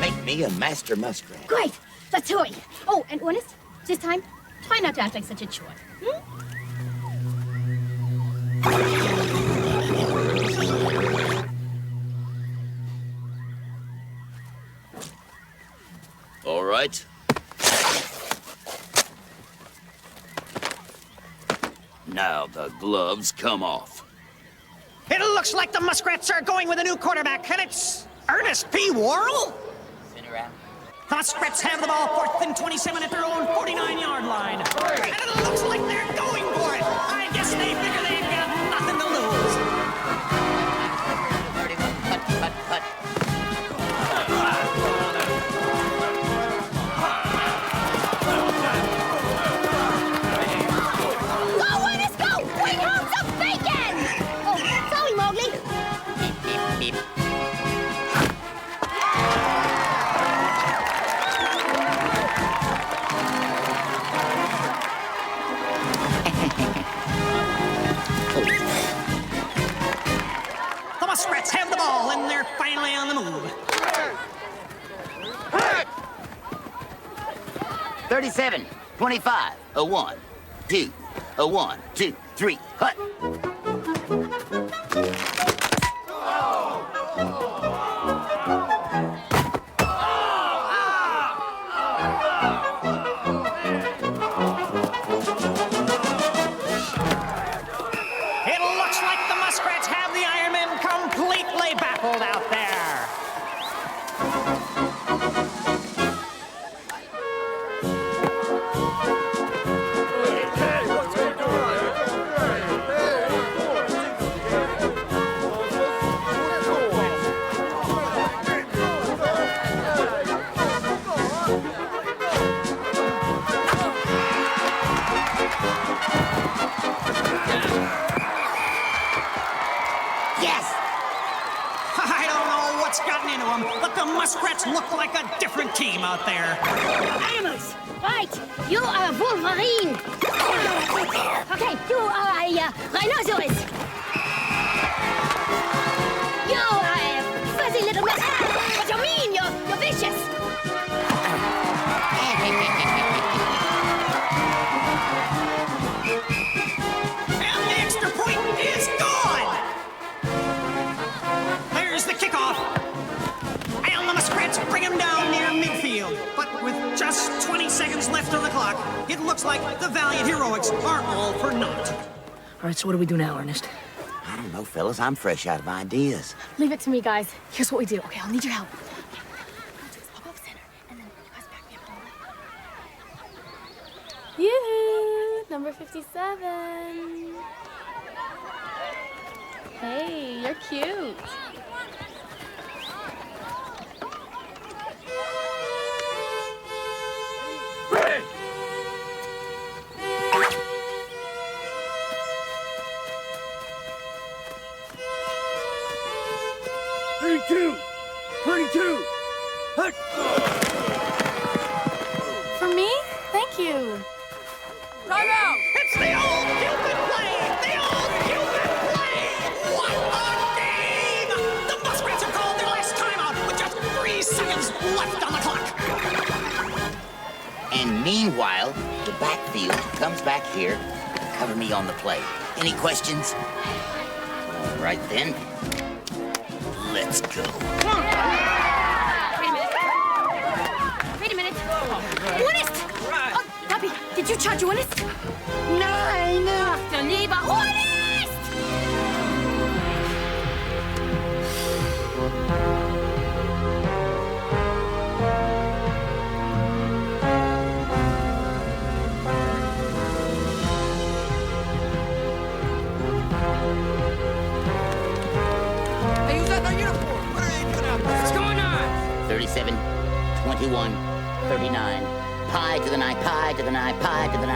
Make me a master muskrat. Great. Let's hurry. Oh, and Ernest, this time, try not to act like such a chore. All right. Now the gloves come off. It looks like the Muskrats are going with a new quarterback, and it's Ernest P. Worrell. The Muskrats have the ball 4th and 27 at their own 49-yard line. And it looks like they're going for it. I guess they figure they've got nothing to lose. Go, Ernest, go! Bring home some bacon! Oh, sorry, Mowgli. Beep, beep. The Muskrats have the ball, and they're finally on the move. 37, 25, a 1, 2, a 1, 2, 3, hut. It looks like the Muskrats have the Iron Men completely baffled out there. Yes! I don't know what's gotten into them, but the Muskrats look like a different team out there. Animals, right. You are a Wolverine. Okay, you are a rhinoceros. You are a fuzzy little mess. What you mean? You're vicious. And the extra point is gone! There's the kickoff. And the Muskrats bring him down near midfield. But with just 20 seconds left on the clock, it looks like the valiant heroics are all for naught. All right, so what do we do now, Ernest? I don't know, fellas. I'm fresh out of ideas. Leave it to me, guys. Here's what we do. Okay, I'll need your help. I'll go up center, and then you guys back me up. Yoo-hoo! Number 57. Hey, you're cute. For me? Thank you. Time out! It's the old Cupid play! The old Cupid play! What a game! The Muskrats have called their last timeout with just 3 seconds left on the clock. And meanwhile, the backfield comes back here to cover me on the play. Any questions? All right, then. Let's go. Wait a minute. Ernest! Oh, Tuppy, did you charge Ernest? Nein! Ach, du lieber Ernest! Hey, who's got no uniform? What are they doing out there? What's going on? 37, 21, 39. Pi to the 9, pi to the 9, pi to the 9.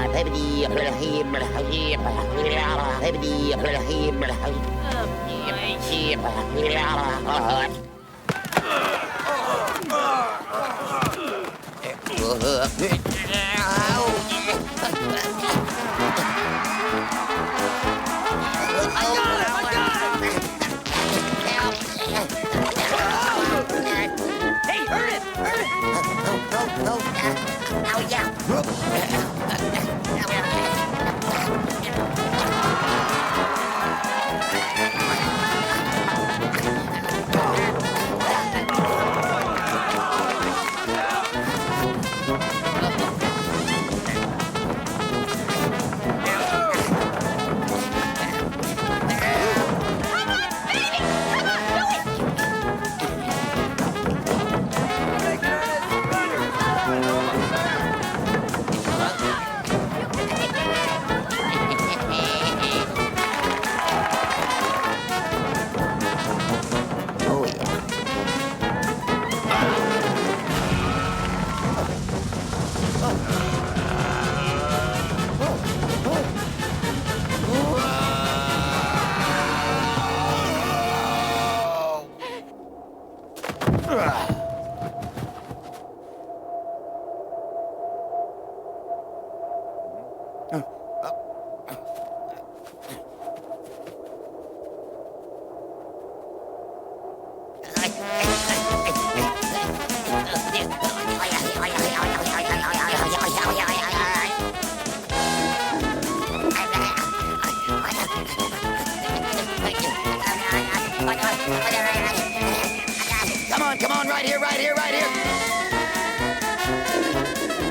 come on, right here, right here, right here.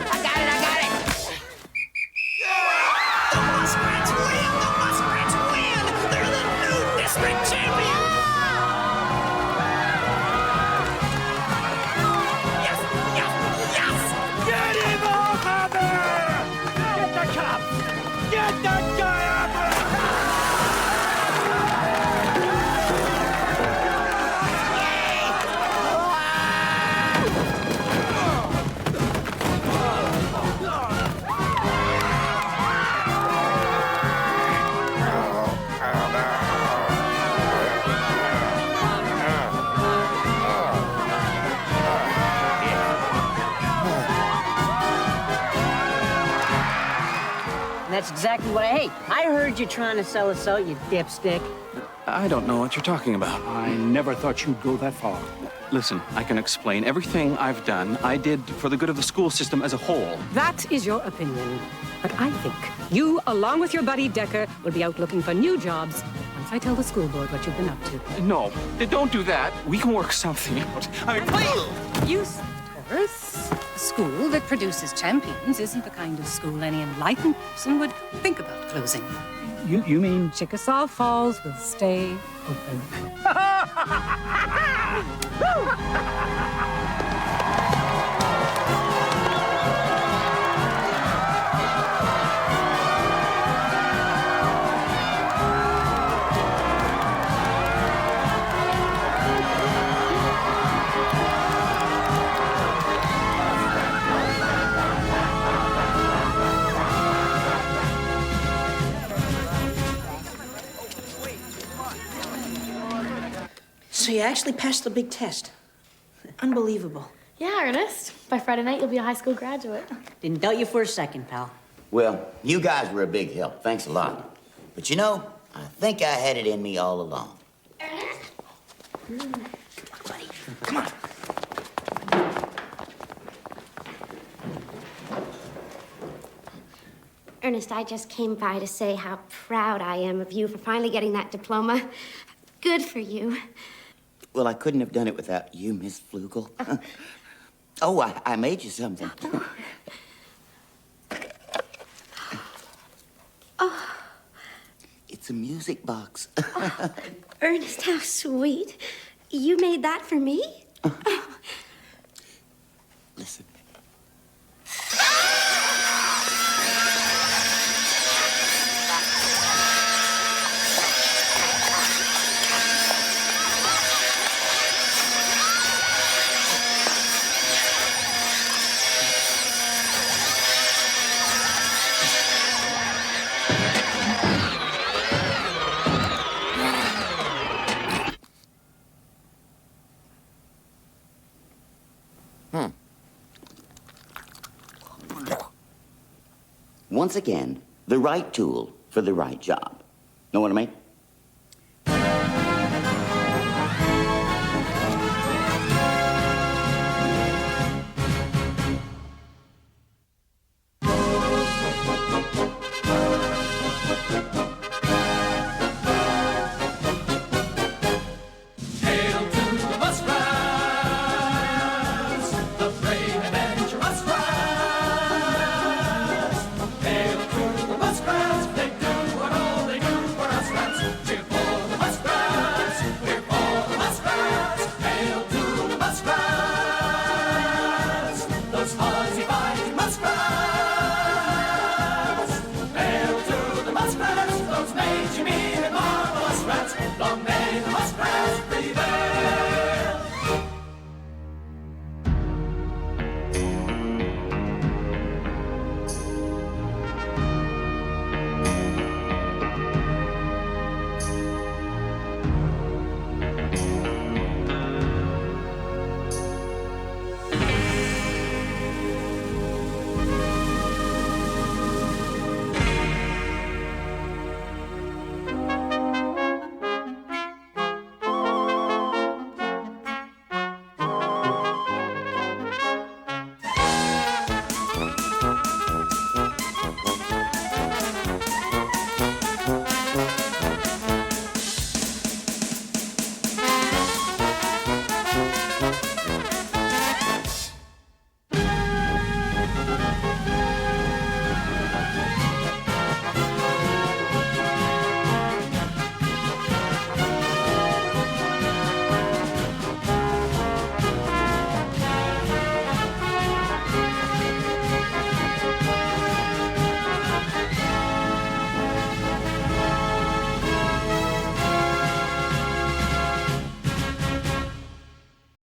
I got it, I got it. The Muskrats win! The Muskrats win! They're the new district champions! Yes! Yes! Yes! Get him off of there! Get the cops! Get that guy off of there! That's exactly what I hate. I heard you trying to sell us out, you dipstick. I don't know what you're talking about. I never thought you'd go that far. Listen, I can explain. Everything I've done, I did for the good of the school system as a whole. That is your opinion. But I think you, along with your buddy Decker, will be out looking for new jobs once I tell the school board what you've been up to. No, don't do that. We can work something out. I mean, please! You see, Taurus, a school that produces champions isn't the kind of school any enlightened person would think about closing. You mean? Chickasaw Falls will stay open. So you actually passed the big test. Unbelievable. Yeah, Ernest. By Friday night, you'll be a high school graduate. Didn't doubt you for a second, pal. Well, you guys were a big help. Thanks a lot. But you know, I think I had it in me all along. Ernest? Buddy, come on. Ernest, I just came by to say how proud I am of you for finally getting that diploma. Good for you. Well, I couldn't have done it without you, Miss Flugel. Oh, I made you something. Oh. It's a music box. Oh, Ernest, how sweet. You made that for me? Listen. Once again, the right tool for the right job. Know what I mean? Long